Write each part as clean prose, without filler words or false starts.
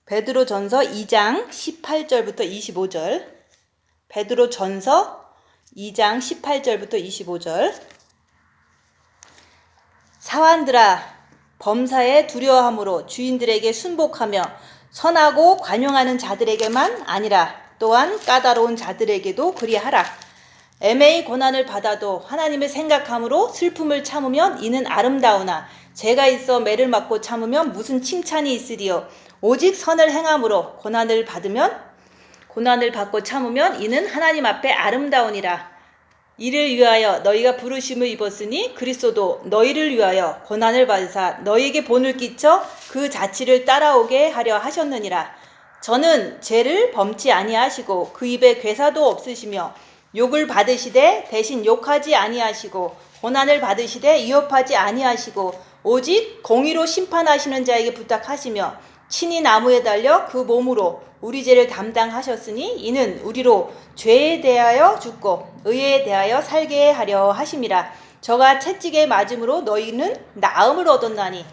베드로전서 2장 18절부터 25절. 베드로전서 2장 18절부터 25절. 사환들아, 범사에 두려워함으로 주인들에게 순복하며 선하고 관용하는 자들에게만 아니라 또한 까다로운 자들에게도 그리하라. 애매히 고난을 받아도 하나님을 생각함으로 슬픔을 참으면 이는 아름다우나 죄가 있어 매를 맞고 참으면 무슨 칭찬이 있으리요. 오직 선을 행함으로 고난을 받고 참으면 이는 하나님 앞에 아름다우니라. 이를 위하여 너희가 부르심을 입었으니 그리스도도 너희를 위하여 고난을 받으사 너희에게 본을 끼쳐 그 자치를 따라오게 하려 하셨느니라. 저는 죄를 범치 아니하시고 그 입에 괴사도 없으시며 욕을 받으시되 대신 욕하지 아니하시고 고난을 받으시되 위협하지 아니하시고 오직 공의로 심판하시는 자에게 부탁하시며 친히 나무에 달려 그 몸으로 우리 죄를 담당하셨으니 이는 우리로 죄에 대하여 죽고 의에 대하여 살게 하려 하심이라. 저가 채찍에 맞음으로 너희는 나음을 얻었나니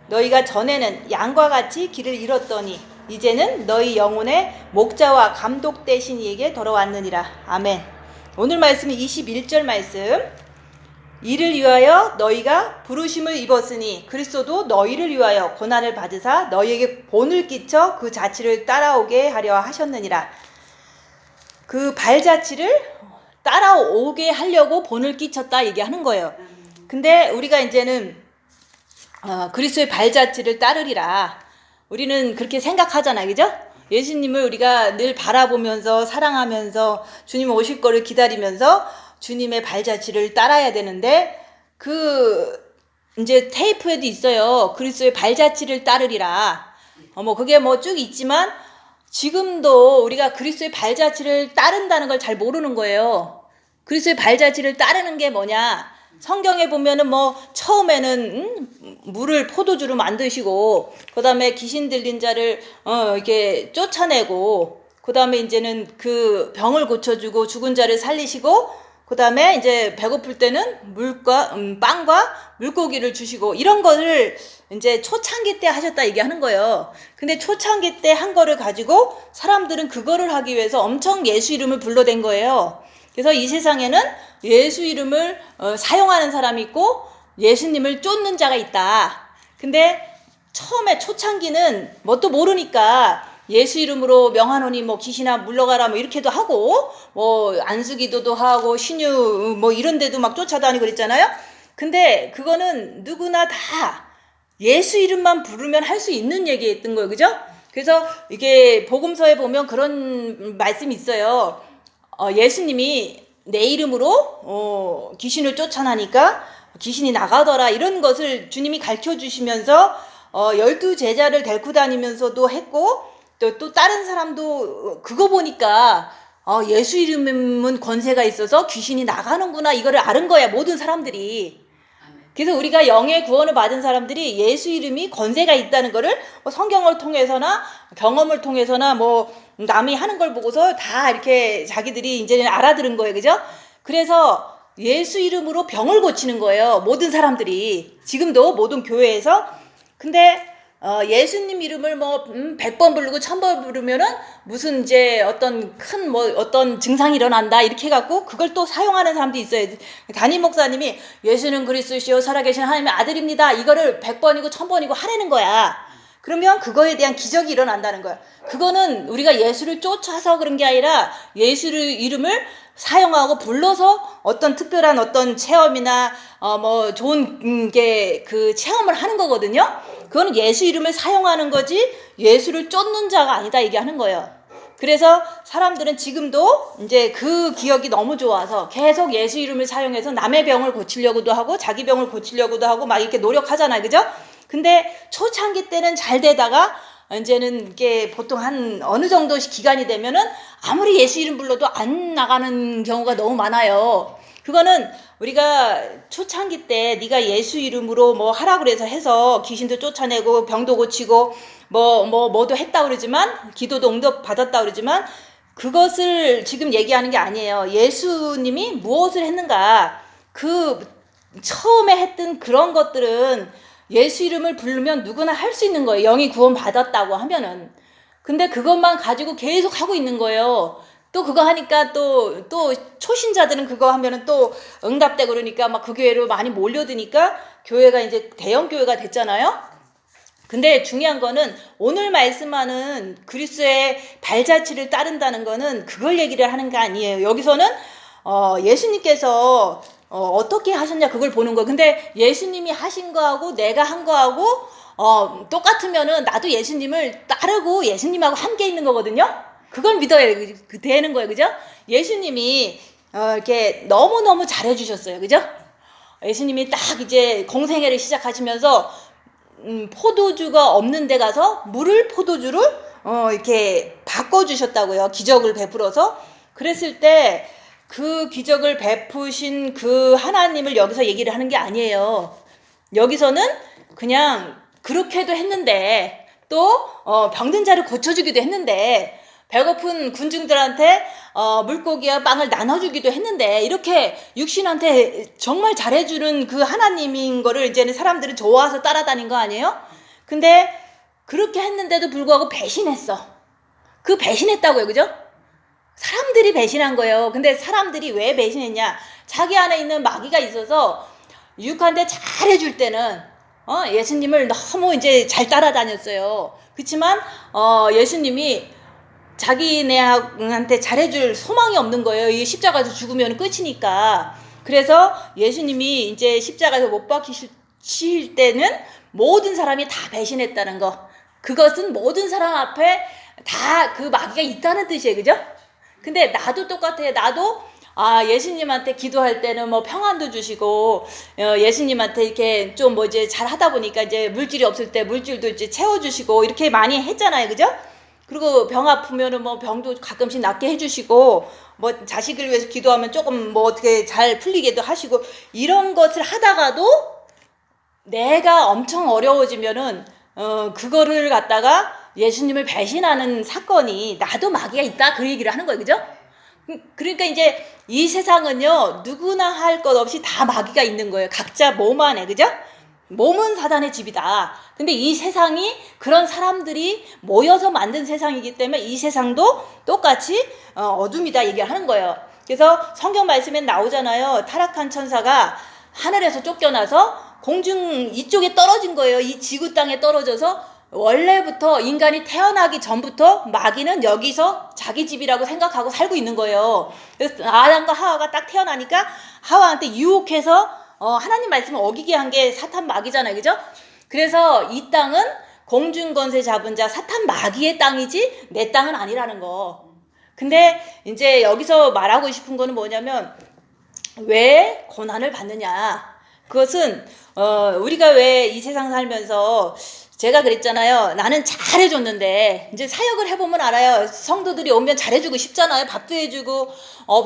너희가 전에는 양과 같이 길을 잃었더니 이제는 너희 영혼의 목자와 감독 되신 이에게 돌아왔느니라. 아멘. 오늘 말씀은 21절 말씀. 이를 위하여 너희가 부르심을 입었으니 그리스도도 너희를 위하여 고난을 받으사 너희에게 본을 끼쳐 그 자치를 따라오게 하려 하셨느니라. 그 발자취를 따라오게 하려고 본을 끼쳤다 얘기하는 거예요. 근데 우리가 이제는 그리스도의 발자취를 따르리라. 우리는 그렇게 생각하잖아요. 그죠? 예수님을 우리가 늘 바라보면서 사랑하면서 주님 오실 거를 기다리면서 주님의 발자취를 따라야 되는데 이제 테이프에도 있어요. 그리스도의 발자취를 따르리라. 그게 쭉 있지만 지금도 우리가 그리스도의 발자취를 따른다는 걸 잘 모르는 거예요. 그리스도의 발자취를 따르는 게 뭐냐? 성경에 보면은 처음에는 물을 포도주로 만드시고 그다음에 귀신 들린 자를 이렇게 쫓아내고 그다음에 이제는 그 병을 고쳐주고 죽은 자를 살리시고 그다음에 이제 배고플 때는 빵과 물고기를 주시고 이런 거를 이제 초창기 때 하셨다 얘기하는 거예요. 근데 초창기 때 한 거를 가지고 사람들은 그거를 하기 위해서 엄청 예수 이름을 불러댄 거예요. 그래서 이 세상에는 예수 이름을 사용하는 사람이 있고 예수님을 쫓는 자가 있다. 근데 처음에 초창기는 뭣도 모르니까 예수 이름으로 명하노니 귀신아 물러가라 이렇게도 하고 안수기도도 하고 신유 이런 데도 막 쫓아다니고 그랬잖아요. 근데 그거는 누구나 다 예수 이름만 부르면 할 수 있는 얘기였던 거예요. 그죠? 그래서 이게 복음서에 보면 그런 말씀이 있어요. 예수님이 내 이름으로 귀신을 쫓아나니까 귀신이 나가더라 이런 것을 주님이 가르쳐 주시면서 12제자를 데리고 다니면서도 했고 또 다른 사람도 그거 보니까 예수 이름은 권세가 있어서 귀신이 나가는구나 이거를 아는 거야 모든 사람들이. 그래서 우리가 영의 구원을 받은 사람들이 예수 이름이 권세가 있다는 거를 성경을 통해서나 경험을 통해서나 남이 하는 걸 보고서 다 이렇게 자기들이 이제는 알아들은 거예요. 그죠? 그래서 예수 이름으로 병을 고치는 거예요. 모든 사람들이. 지금도 모든 교회에서. 근데 예수님 이름을 100번 부르고 1000번 부르면은 무슨 이제 어떤 큰 어떤 증상이 일어난다 이렇게 해갖고 그걸 또 사용하는 사람도 있어요. 담임 목사님이 예수는 그리스도시요 살아계신 하나님의 아들입니다. 이거를 100번이고 1000번이고 하라는 거야. 그러면 그거에 대한 기적이 일어난다는 거야. 그거는 우리가 예수를 쫓아서 그런 게 아니라 예수를 이름을 사용하고 불러서 어떤 특별한 어떤 체험이나 좋은 게 그 체험을 하는 거거든요. 그건 예수 이름을 사용하는 거지 예수를 쫓는 자가 아니다 얘기하는 거예요. 그래서 사람들은 지금도 이제 그 기억이 너무 좋아서 계속 예수 이름을 사용해서 남의 병을 고치려고도 하고 자기 병을 고치려고도 하고 막 이렇게 노력하잖아요. 그죠? 근데 초창기 때는 잘 되다가 이제는 이게 보통 한 어느 정도 기간이 되면은 아무리 예수 이름 불러도 안 나가는 경우가 너무 많아요. 그거는 우리가 초창기 때 네가 예수 이름으로 하라 그래서 해서 귀신도 쫓아내고 병도 고치고 뭐도 했다 그러지만 기도도 응답 받았다 그러지만 그것을 지금 얘기하는 게 아니에요. 예수님이 무엇을 했는가 그 처음에 했던 그런 것들은 예수 이름을 부르면 누구나 할 수 있는 거예요. 영이 구원 받았다고 하면은. 근데 그것만 가지고 계속 하고 있는 거예요. 또 그거 하니까 또 초신자들은 그거 하면은 또 응답되고 그러니까 막 그 교회로 많이 몰려드니까 교회가 이제 대형 교회가 됐잖아요. 근데 중요한 거는 오늘 말씀하는 그리스도의 발자취를 따른다는 거는 그걸 얘기를 하는 게 아니에요. 여기서는 예수님께서 어떻게 하셨냐 그걸 보는 거예요. 근데 예수님이 하신 거하고 내가 한 거하고 똑같으면은 나도 예수님을 따르고 예수님하고 함께 있는 거거든요. 그걸 믿어야 되는 거예요. 그죠? 예수님이 이렇게 너무너무 잘해주셨어요. 그죠? 예수님이 딱 이제 공생애를 시작하시면서 포도주가 없는 데 가서 물을 포도주로 이렇게 바꿔주셨다고요. 기적을 베풀어서. 그랬을 때 그 기적을 베푸신 그 하나님을 여기서 얘기를 하는 게 아니에요. 여기서는 그냥 그렇게도 했는데 또 병든 자를 고쳐주기도 했는데 배고픈 군중들한테 물고기와 빵을 나눠주기도 했는데 이렇게 육신한테 정말 잘해주는 그 하나님인 거를 이제는 사람들은 좋아서 따라다닌 거 아니에요? 근데 그렇게 했는데도 불구하고 배신했어. 그 배신했다고요. 그죠? 사람들이 배신한 거예요. 근데 사람들이 왜 배신했냐? 자기 안에 있는 마귀가 있어서 유익한테 잘해줄 때는 예수님을 너무 이제 잘 따라다녔어요. 그렇지만 예수님이 자기네한테 잘해줄 소망이 없는 거예요. 이 십자가에서 죽으면 끝이니까. 그래서 예수님이 이제 십자가에서 못 박히실 때는 모든 사람이 다 배신했다는 거. 그것은 모든 사람 앞에 다 그 마귀가 있다는 뜻이에요. 그죠? 근데 나도 똑같아요. 나도 예수님한테 기도할 때는 뭐 평안도 주시고, 예수님한테 이렇게 좀 뭐 이제 잘 하다 보니까 이제 물질이 없을 때 물질도 이제 채워주시고, 이렇게 많이 했잖아요. 그죠? 그리고 병 아프면은 뭐 병도 가끔씩 낫게 해주시고, 뭐 자식을 위해서 기도하면 조금 뭐 어떻게 잘 풀리게도 하시고, 이런 것을 하다가도 내가 엄청 어려워지면은, 그거를 갖다가 예수님을 배신하는 사건이 나도 마귀가 있다 그 얘기를 하는 거예요. 그죠? 그러니까 이제 이 세상은요 누구나 할 것 없이 다 마귀가 있는 거예요. 각자 몸 안에. 그죠? 몸은 사단의 집이다. 근데 이 세상이 그런 사람들이 모여서 만든 세상이기 때문에 이 세상도 똑같이 어둠이다 얘기를 하는 거예요. 그래서 성경 말씀에 나오잖아요. 타락한 천사가 하늘에서 쫓겨나서 공중 이쪽에 떨어진 거예요. 이 지구 땅에 떨어져서 원래부터 인간이 태어나기 전부터 마귀는 여기서 자기 집이라고 생각하고 살고 있는 거예요. 그래서 아담과 하와가 딱 태어나니까 하와한테 유혹해서 하나님 말씀을 어기게 한 게 사탄 마귀잖아요. 그죠? 그래서 이 땅은 공중권세 잡은 자 사탄 마귀의 땅이지 내 땅은 아니라는 거. 근데 이제 여기서 말하고 싶은 거는 뭐냐면 왜 고난을 받느냐. 그것은 우리가 왜 이 세상 살면서 제가 그랬잖아요. 나는 잘해줬는데 이제 사역을 해보면 알아요. 성도들이 오면 잘해주고 싶잖아요. 밥도 해주고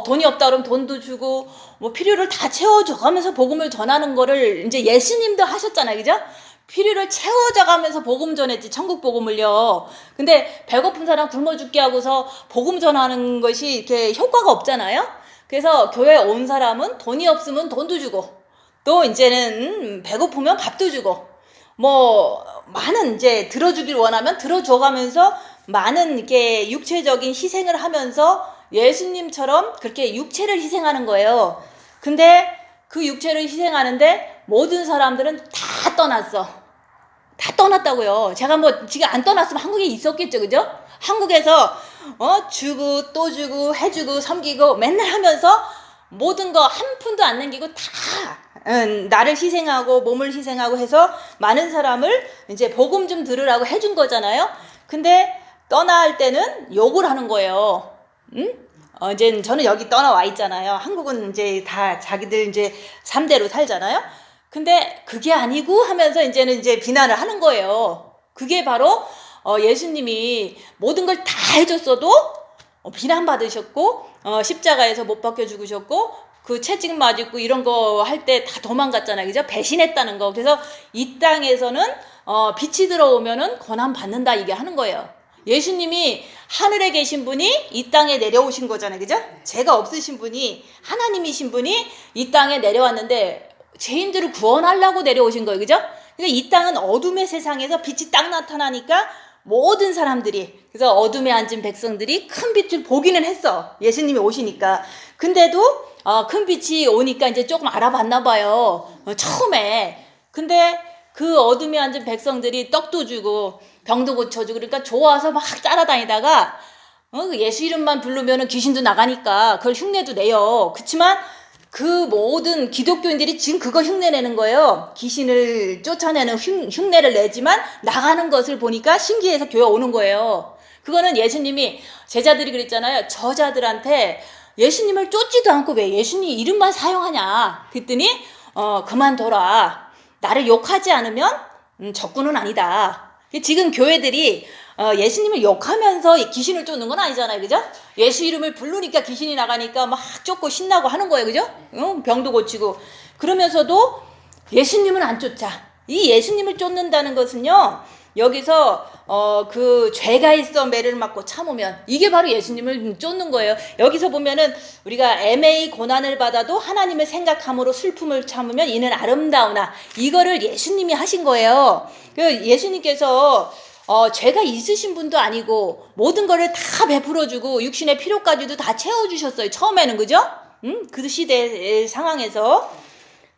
돈이 없다 그러면 돈도 주고 뭐 필요를 다 채워줘가면서 복음을 전하는 거를 이제 예수님도 하셨잖아요. 그죠? 필요를 채워져가면서 복음 전했지 천국 복음을요. 근데 배고픈 사람 굶어 죽게 하고서 복음 전하는 것이 이렇게 효과가 없잖아요. 그래서 교회에 온 사람은 돈이 없으면 돈도 주고 또 이제는 배고프면 밥도 주고 뭐 많은 이제 들어주길 원하면 들어줘가면서 많은 이렇게 육체적인 희생을 하면서 예수님처럼 그렇게 육체를 희생하는 거예요. 근데 그 육체를 희생하는데 모든 사람들은 다 떠났어. 다 떠났다고요. 제가 뭐 지금 안 떠났으면 한국에 있었겠죠. 그죠? 한국에서 주고 또 주고 해주고 섬기고 맨날 하면서 모든 거 한 푼도 안 남기고 다 나를 희생하고 몸을 희생하고 해서 많은 사람을 이제 복음 좀 들으라고 해준 거잖아요. 근데 떠날 때는 욕을 하는 거예요. 이제 저는 여기 떠나와 있잖아요. 한국은 이제 다 자기들 이제 3대로 살잖아요. 근데 그게 아니고 하면서 이제는 이제 비난을 하는 거예요. 그게 바로 예수님이 모든 걸 다 해줬어도 비난받으셨고 십자가에서 못 박혀 죽으셨고 그 채찍 맞고 이런 거 할 때 다 도망갔잖아요. 그죠? 배신했다는 거. 그래서 이 땅에서는 빛이 들어오면은 고난 받는다 이게 하는 거예요. 예수님이 하늘에 계신 분이 이 땅에 내려오신 거잖아요. 그죠? 죄가 없으신 분이 하나님이신 분이 이 땅에 내려왔는데 죄인들을 구원하려고 내려오신 거예요. 그죠? 그러니까 이 땅은 어둠의 세상에서 빛이 딱 나타나니까 모든 사람들이, 그래서 어둠에 앉은 백성들이 큰 빛을 보기는 했어. 예수님이 오시니까. 근데도 큰 빛이 오니까 이제 조금 알아봤나 봐요. 처음에. 근데 그 어둠에 앉은 백성들이 떡도 주고 병도 고쳐주고 그러니까 좋아서 막 따라다니다가 예수 이름만 부르면 귀신도 나가니까 그걸 흉내도 내요. 그렇지만 그 모든 기독교인들이 지금 그거 흉내내는 거예요. 귀신을 쫓아내는 흉내를 내지만 나가는 것을 보니까 신기해서 교회 오는 거예요. 그거는 예수님이, 제자들이 그랬잖아요. 저자들한테 예수님을 쫓지도 않고 왜 예수님 이름만 사용하냐. 그랬더니 그만둬라. 나를 욕하지 않으면 적군은 아니다. 지금 교회들이 예수님을 욕하면서 귀신을 쫓는 건 아니잖아요. 그죠? 예수 이름을 부르니까 귀신이 나가니까 막 쫓고 신나고 하는 거예요. 그죠? 병도 고치고. 그러면서도 예수님은 안 쫓아. 이 예수님을 쫓는다는 것은요, 여기서 그 죄가 있어 매를 맞고 참으면 이게 바로 예수님을 쫓는 거예요. 여기서 보면은 우리가 애매히 고난을 받아도 하나님을 생각함으로 슬픔을 참으면 이는 아름다우나, 이거를 예수님이 하신 거예요. 예수님께서 죄가 있으신 분도 아니고 모든 거를 다 베풀어주고 육신의 필요까지도 다 채워주셨어요. 처음에는. 그죠? 그 시대 상황에서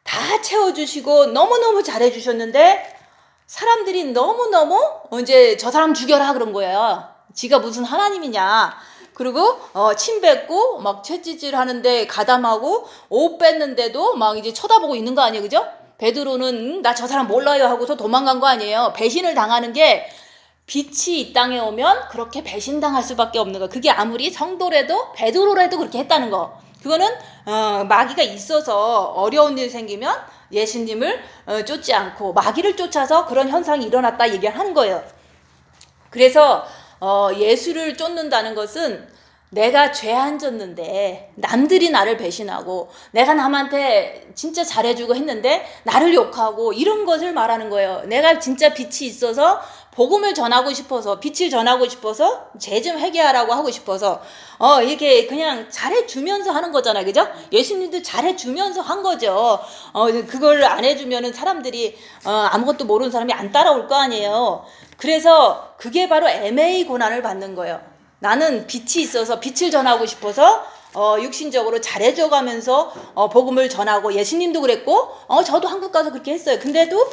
다 채워주시고 너무너무 잘해주셨는데 사람들이 너무너무 이제 저 사람 죽여라 그런 거예요. 지가 무슨 하나님이냐. 그리고 침 뱉고 막 채찍질 하는데 가담하고 옷 뺐는데도 막 이제 쳐다보고 있는 거 아니에요. 그죠? 베드로는 나 저 사람 몰라요 하고서 도망간 거 아니에요. 배신을 당하는 게, 빛이 이 땅에 오면 그렇게 배신당할 수밖에 없는 거. 그게 아무리 성도라도 베드로라도 그렇게 했다는 거. 그거는 마귀가 있어서 어려운 일 생기면 예수님을 쫓지 않고 마귀를 쫓아서 그런 현상이 일어났다 얘기하는 거예요. 그래서 예수를 쫓는다는 것은 내가 죄 안 졌는데 남들이 나를 배신하고 내가 남한테 진짜 잘해주고 했는데 나를 욕하고 이런 것을 말하는 거예요. 내가 진짜 빛이 있어서 복음을 전하고 싶어서, 빛을 전하고 싶어서, 죄 좀 회개하라고 하고 싶어서 이렇게 그냥 잘해주면서 하는 거잖아요. 그죠? 예수님도 잘해주면서 한 거죠. 그걸 안 해주면은 사람들이 아무것도 모르는 사람이 안 따라올 거 아니에요. 그래서 그게 바로 애매히 고난을 받는 거예요. 나는 빛이 있어서 빛을 전하고 싶어서 육신적으로 잘해줘가면서 복음을 전하고, 예수님도 그랬고 저도 한국 가서 그렇게 했어요. 근데도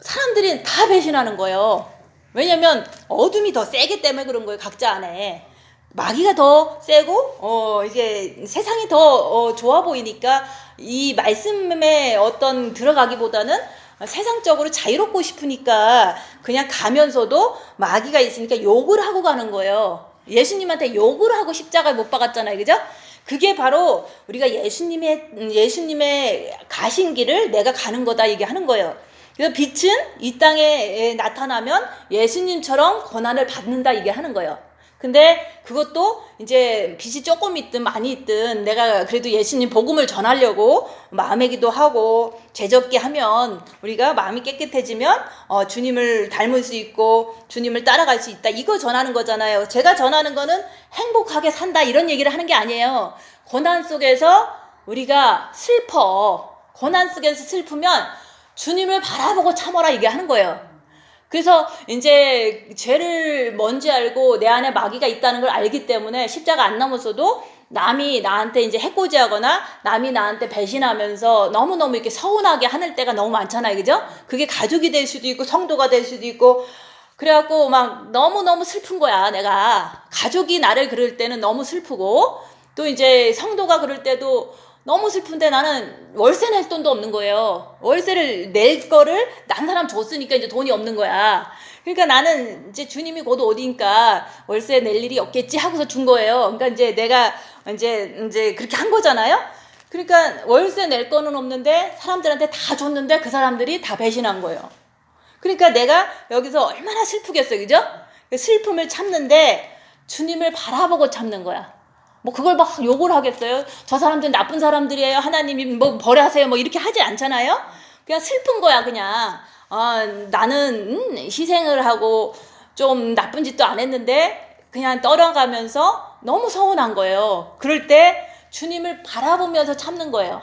사람들이 다 배신하는 거예요. 왜냐면 어둠이 더 세기 때문에 그런 거예요. 각자 안에 마귀가 더 세고 이게 세상이 더 좋아 보이니까 이 말씀에 어떤 들어가기보다는 세상적으로 자유롭고 싶으니까 그냥 가면서도 마귀가 있으니까 욕을 하고 가는 거예요. 예수님한테 욕을 하고 십자가에 못 박았잖아요. 그죠? 그게 바로 우리가 예수님의 가신 길을 내가 가는 거다 얘기하는 거예요. 그래서 빛은 이 땅에 나타나면 예수님처럼 고난을 받는다 얘기하는 거예요. 근데 그것도 이제 빛이 조금 있든 많이 있든 내가 그래도 예수님 복음을 전하려고 마음의 기도하고 죄적게 하면, 우리가 마음이 깨끗해지면 주님을 닮을 수 있고 주님을 따라갈 수 있다, 이거 전하는 거잖아요. 제가 전하는 거는 행복하게 산다 이런 얘기를 하는 게 아니에요. 고난 속에서 우리가 슬퍼, 고난 속에서 슬프면 주님을 바라보고 참아라 얘기하는 거예요. 그래서 이제 죄를 뭔지 알고 내 안에 마귀가 있다는 걸 알기 때문에 십자가 안 넘었어도 남이 나한테 이제 해코지하거나 남이 나한테 배신하면서 너무너무 이렇게 서운하게 하는 때가 너무 많잖아요. 그죠? 그게 가족이 될 수도 있고 성도가 될 수도 있고, 그래갖고 막 너무너무 슬픈 거야. 내가 가족이 나를 그럴 때는 너무 슬프고, 또 이제 성도가 그럴 때도 너무 슬픈데 나는 월세 낼 돈도 없는 거예요. 월세를 낼 거를 난 사람 줬으니까 이제 돈이 없는 거야. 그러니까 나는 이제 주님이 곧 오니까 월세 낼 일이 없겠지 하고서 준 거예요. 그러니까 이제 내가 이제 그렇게 한 거잖아요. 그러니까 월세 낼 거는 없는데 사람들한테 다 줬는데 그 사람들이 다 배신한 거예요. 그러니까 내가 여기서 얼마나 슬프겠어요. 그죠? 슬픔을 참는데 주님을 바라보고 참는 거야. 뭐 그걸 막 욕을 하겠어요? 저 사람들은 나쁜 사람들이에요. 하나님이 뭐 벌하세요. 뭐 이렇게 하지 않잖아요. 그냥 슬픈 거야. 그냥 나는 희생을 하고 좀 나쁜 짓도 안 했는데 그냥 떨어가면서 너무 서운한 거예요. 그럴 때 주님을 바라보면서 참는 거예요.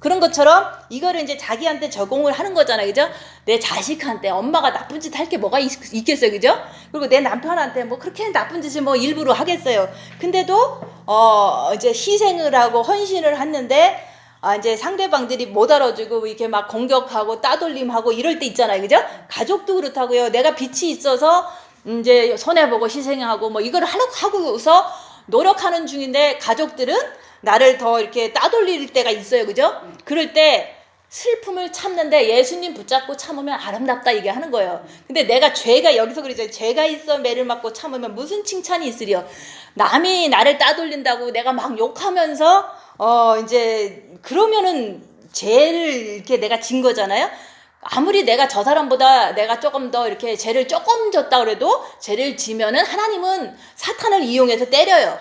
그런 것처럼 이거를 이제 자기한테 적용을 하는 거잖아요. 그죠? 내 자식한테 엄마가 나쁜 짓 할 게 뭐가 있겠어요. 그죠? 그리고 내 남편한테 뭐 그렇게 나쁜 짓을 뭐 일부러 하겠어요. 근데도 이제 희생을 하고 헌신을 했는데 이제 상대방들이 못 알아주고 이렇게 막 공격하고 따돌림하고 이럴 때 있잖아요. 그죠? 가족도 그렇다고요. 내가 빛이 있어서 이제 손해보고 희생하고 뭐 이걸 하고서 노력하는 중인데 가족들은 나를 더 이렇게 따돌릴 때가 있어요. 그죠? 그럴 때 슬픔을 참는데 예수님 붙잡고 참으면 아름답다 이게 하는 거예요. 근데 내가 죄가 여기서 그러죠. 죄가 있어 매를 맞고 참으면 무슨 칭찬이 있으려. 남이 나를 따돌린다고 내가 막 욕하면서 이제 그러면은 죄를 이렇게 내가 진 거잖아요. 아무리 내가 저 사람보다 내가 조금 더 이렇게 죄를 조금 졌다 그래도 죄를 지면은 하나님은 사탄을 이용해서 때려요.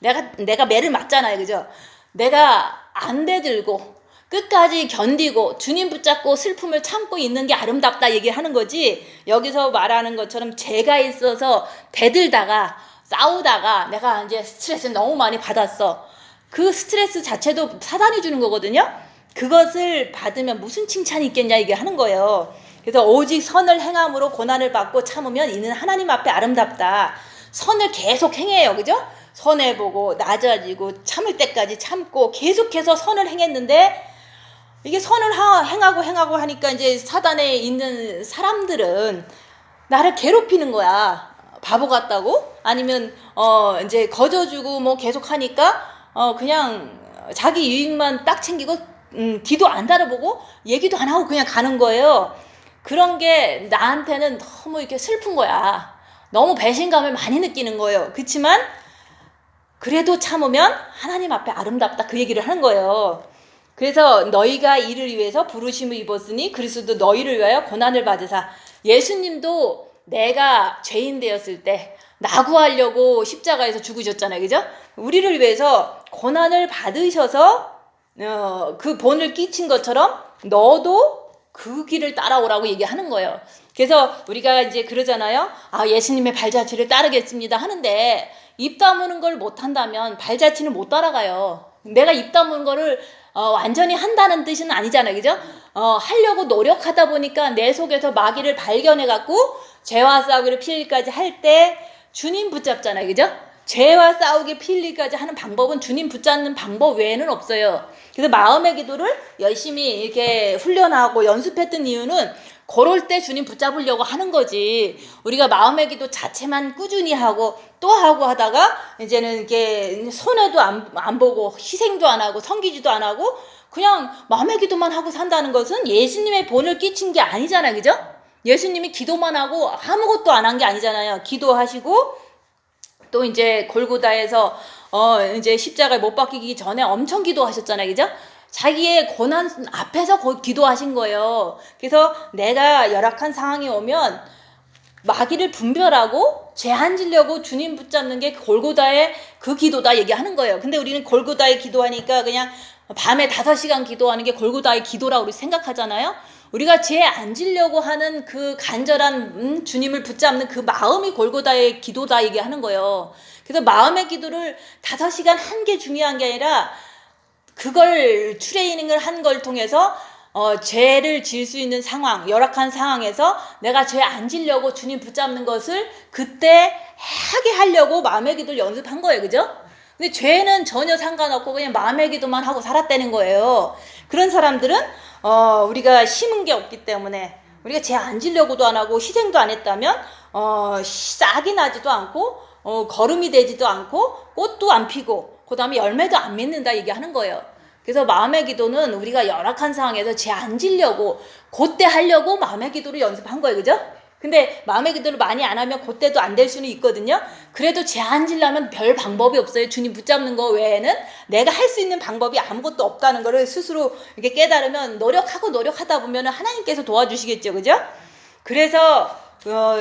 내가 매를 맞잖아요. 그죠? 내가 안 대들고 끝까지 견디고 주님 붙잡고 슬픔을 참고 있는 게 아름답다 얘기하는 거지. 여기서 말하는 것처럼 죄가 있어서 대들다가 싸우다가 내가 이제 스트레스를 너무 많이 받았어. 그 스트레스 자체도 사단이 주는 거거든요. 그것을 받으면 무슨 칭찬이 있겠냐 이게 하는 거예요. 그래서 오직 선을 행함으로 고난을 받고 참으면 이는 하나님 앞에 아름답다. 선을 계속 행해요. 그죠? 선해보고 낮아지고 참을 때까지 참고 계속해서 선을 행했는데 이게 선을 행하고 하니까 이제 사단에 있는 사람들은 나를 괴롭히는 거야. 바보 같다고? 아니면 이제 거저주고 뭐 계속 하니까 그냥 자기 유익만 딱 챙기고 뒤도 안 달아보고 얘기도 안 하고 그냥 가는 거예요. 그런 게 나한테는 너무 이렇게 슬픈 거야. 너무 배신감을 많이 느끼는 거예요. 그렇지만 그래도 참으면 하나님 앞에 아름답다 그 얘기를 하는 거예요. 그래서 너희가 이를 위해서 부르심을 입었으니 그리스도 너희를 위하여 고난을 받으사. 예수님도 내가 죄인 되었을 때 나 구하려고 십자가에서 죽으셨잖아요. 그죠? 우리를 위해서 고난을 받으셔서 그 본을 끼친 것처럼 너도 그 길을 따라오라고 얘기하는 거예요. 그래서 우리가 이제 그러잖아요. 예수님의 발자취를 따르겠습니다 하는데 입 다무는 걸 못한다면 발자취는 못 따라가요. 내가 입 다무는 거를 완전히 한다는 뜻은 아니잖아요. 그죠? 하려고 노력하다 보니까 내 속에서 마귀를 발견해갖고 죄와 싸우기를 필리까지 할 때 주님 붙잡잖아요. 그죠? 죄와 싸우기 필리까지 하는 방법은 주님 붙잡는 방법 외에는 없어요. 그래서 마음의 기도를 열심히 이렇게 훈련하고 연습했던 이유는 그럴 때 주님 붙잡으려고 하는 거지. 우리가 마음의 기도 자체만 꾸준히 하고 또 하고 하다가 이제는 이렇게 손해도 안 보고 희생도 안 하고 섬기지도 안 하고 그냥 마음의 기도만 하고 산다는 것은 예수님의 본을 끼친 게 아니잖아요. 그죠? 예수님이 기도만 하고 아무것도 안 한 게 아니잖아요. 기도하시고 또 이제 골고다에서 이제 십자가에 못 박히기 전에 엄청 기도하셨잖아요. 그죠? 자기의 고난 앞에서 기도하신 거예요. 그래서 내가 열악한 상황이 오면 마귀를 분별하고 죄 안 지려고 주님 붙잡는 게 골고다의 그 기도다 얘기하는 거예요. 근데 우리는 골고다의 기도하니까 그냥 밤에 5시간 기도하는 게 골고다의 기도라고 우리 생각하잖아요. 우리가 죄 안 지려고 하는 그 간절한 주님을 붙잡는 그 마음이 골고다의 기도다 얘기하는 거예요. 그래서 마음의 기도를 5시간 한 게 중요한 게 아니라 그걸 트레이닝을 한 걸 통해서 죄를 질 수 있는 상황, 열악한 상황에서 내가 죄 안 지려고 주님 붙잡는 것을 그때 하게 하려고 마음의 기도를 연습한 거예요. 그죠? 근데 죄는 전혀 상관없고 그냥 마음의 기도만 하고 살았다는 거예요. 그런 사람들은 우리가 심은 게 없기 때문에 우리가 죄 안 지려고도 안 하고 희생도 안 했다면 싹이 나지도 않고 거름이 되지도 않고 꽃도 안 피고 그 다음에 열매도 안 맺는다 얘기하는 거예요. 그래서 마음의 기도는 우리가 열악한 상황에서 죄 안 지려고 그때 하려고 마음의 기도를 연습한 거예요. 그죠? 근데 마음의 기도를 많이 안 하면 그때도 안 될 수는 있거든요. 그래도 죄 안 지려면 별 방법이 없어요. 주님 붙잡는 거 외에는 내가 할 수 있는 방법이 아무것도 없다는 거를 스스로 이렇게 깨달으면 노력하다 보면 하나님께서 도와주시겠죠. 그죠? 그래서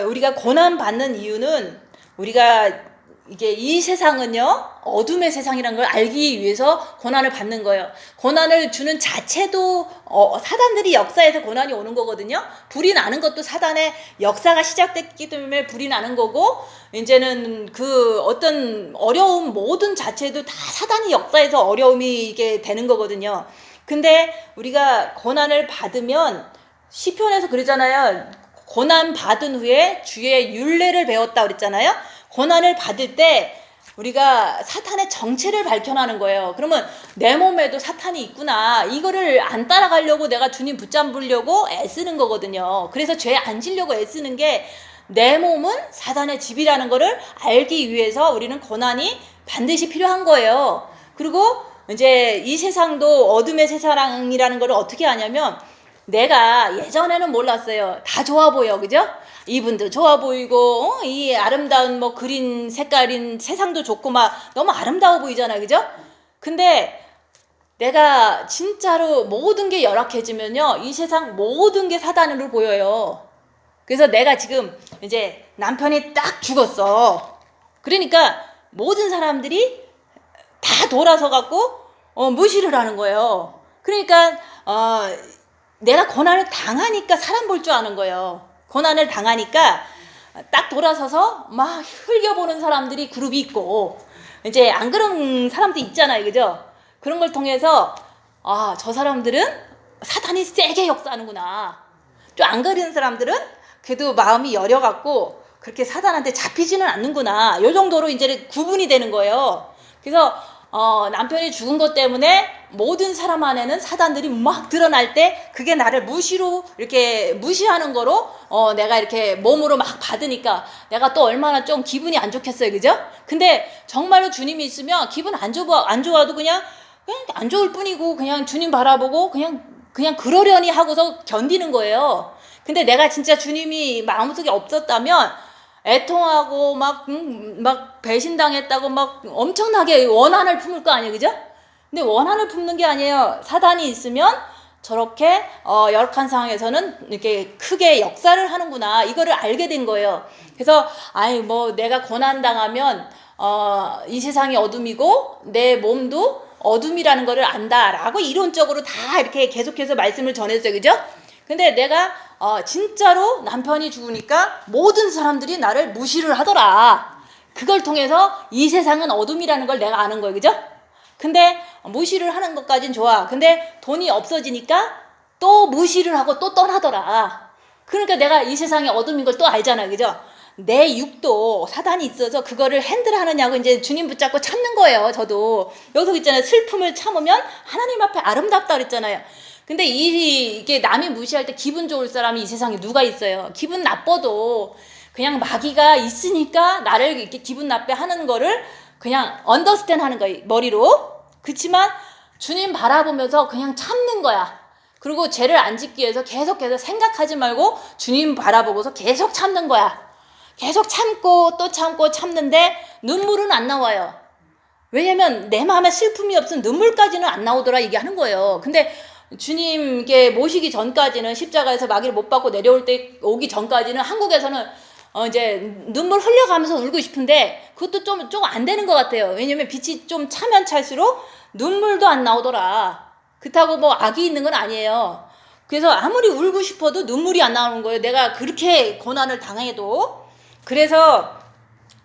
우리가 고난 받는 이유는 우리가 이게 이 세상은요 어둠의 세상이라는 걸 알기 위해서 고난을 받는 거예요. 고난을 주는 자체도 사단들이 역사에서 고난이 오는 거거든요. 불이 나는 것도 사단의 역사가 시작됐기 때문에 불이 나는 거고 이제는 그 어떤 어려움 모든 자체도 다 사단이 역사에서 어려움이 이게 되는 거거든요. 근데 우리가 고난을 받으면 시편에서 그러잖아요. 고난 받은 후에 주의 율례를 배웠다 그랬잖아요. 고난을 받을 때 우리가 사탄의 정체를 밝혀나는 거예요. 그러면 내 몸에도 사탄이 있구나. 이거를 안 따라가려고 내가 주님 붙잡으려고 애쓰는 거거든요. 그래서 죄 안 지려고 애쓰는 게 내 몸은 사탄의 집이라는 거를 알기 위해서 우리는 고난이 반드시 필요한 거예요. 그리고 이제 이 세상도 어둠의 세상이라는 걸 어떻게 하냐면 내가 예전에는 몰랐어요. 다 좋아 보여, 그죠? 이분도 좋아 보이고, 이 아름다운 뭐 그린 색깔인 세상도 좋고 막 너무 아름다워 보이잖아요, 그죠? 근데 내가 진짜로 모든 게 열악해지면요, 이 세상 모든 게 사단으로 보여요. 그래서 내가 지금 이제 남편이 딱 죽었어. 그러니까 모든 사람들이 다 돌아서 갖고 무시를 하는 거예요. 그러니까 내가 고난을 당하니까 사람 볼 줄 아는 거예요. 고난을 당하니까 딱 돌아서서 막 흘겨보는 사람들이 그룹이 있고, 이제 안 그런 사람도 있잖아요, 그죠? 그런 걸 통해서 저 사람들은 사탄이 세게 역사하는구나. 또 안 그런 사람들은 그래도 마음이 여려갖고 그렇게 사단한테 잡히지는 않는구나. 요 정도로 이제 구분이 되는 거예요. 그래서 남편이 죽은 것 때문에 모든 사람 안에는 사단들이 막 드러날 때 그게 나를 무시로 이렇게 무시하는 거로 내가 이렇게 몸으로 막 받으니까 내가 또 얼마나 좀 기분이 안 좋겠어요, 그죠? 근데 정말로 주님이 있으면 기분 안 좋아도 그냥 안 좋을 뿐이고 그냥 주님 바라보고 그냥 그러려니 하고서 견디는 거예요. 근데 내가 진짜 주님이 마음속에 없었다면 애통하고 막 배신당했다고 막 엄청나게 원한을 품을 거 아니에요, 그죠? 근데 원한을 품는 게 아니에요. 사단이 있으면 저렇게 열악한 상황에서는 이렇게 크게 역사를 하는구나. 이거를 알게 된 거예요. 그래서 내가 고난 당하면 이 세상이 어둠이고 내 몸도 어둠이라는 거를 안다라고 이론적으로 다 이렇게 계속해서 말씀을 전했어요, 그죠? 근데 내가 진짜로 남편이 죽으니까 모든 사람들이 나를 무시를 하더라. 그걸 통해서 이 세상은 어둠이라는 걸 내가 아는 거예요, 그죠? 근데 무시를 하는 것까진 좋아. 근데 돈이 없어지니까 또 무시를 하고 또 떠나더라. 그러니까 내가 이 세상의 어둠인 걸 또 알잖아요, 그죠? 내 육도 사단이 있어서 그거를 핸들하느냐고 이제 주님 붙잡고 참는 거예요. 저도 여기서 있잖아요. 슬픔을 참으면 하나님 앞에 아름답다 그랬잖아요. 근데 이게 남이 무시할 때 기분 좋을 사람이 이 세상에 누가 있어요? 기분 나빠도 그냥 마귀가 있으니까 나를 이렇게 기분 나쁘게 하는 거를 그냥 언더스탠 하는 거예요, 머리로. 그렇지만 주님 바라보면서 그냥 참는 거야. 그리고 죄를 안 짓기 위해서 계속해서 생각하지 말고 주님 바라보고서 계속 참는 거야. 계속 참고 또 참고 참는데 눈물은 안 나와요. 왜냐면 내 마음에 슬픔이 없으면 눈물까지는 안 나오더라 얘기하는 거예요. 근데 주님께 모시기 전까지는 십자가에서 마귀를 못 받고 내려올 때 오기 전까지는 한국에서는 이제 눈물 흘려가면서 울고 싶은데 그것도 좀 안 되는 것 같아요. 왜냐면 빛이 좀 차면 찰수록 눈물도 안 나오더라. 그렇다고 뭐 악이 있는 건 아니에요. 그래서 아무리 울고 싶어도 눈물이 안 나오는 거예요. 내가 그렇게 고난을 당해도. 그래서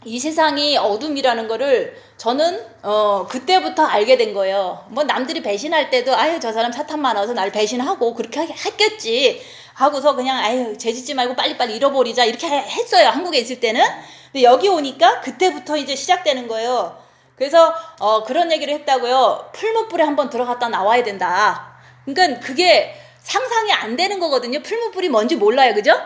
이 세상이 어둠이라는 거를 저는 그때부터 알게 된 거예요. 뭐 남들이 배신할 때도 저 사람 사탄 많아서 날 배신하고 그렇게 했겠지 하고서 그냥 죄 짓지 말고 빨리빨리 잃어버리자 이렇게 했어요. 한국에 있을 때는. 근데 여기 오니까 그때부터 이제 시작되는 거예요. 그래서 그런 얘기를 했다고요. 풀무불에 한번 들어갔다 나와야 된다. 그러니까 그게 상상이 안 되는 거거든요. 풀무불이 뭔지 몰라요, 그죠?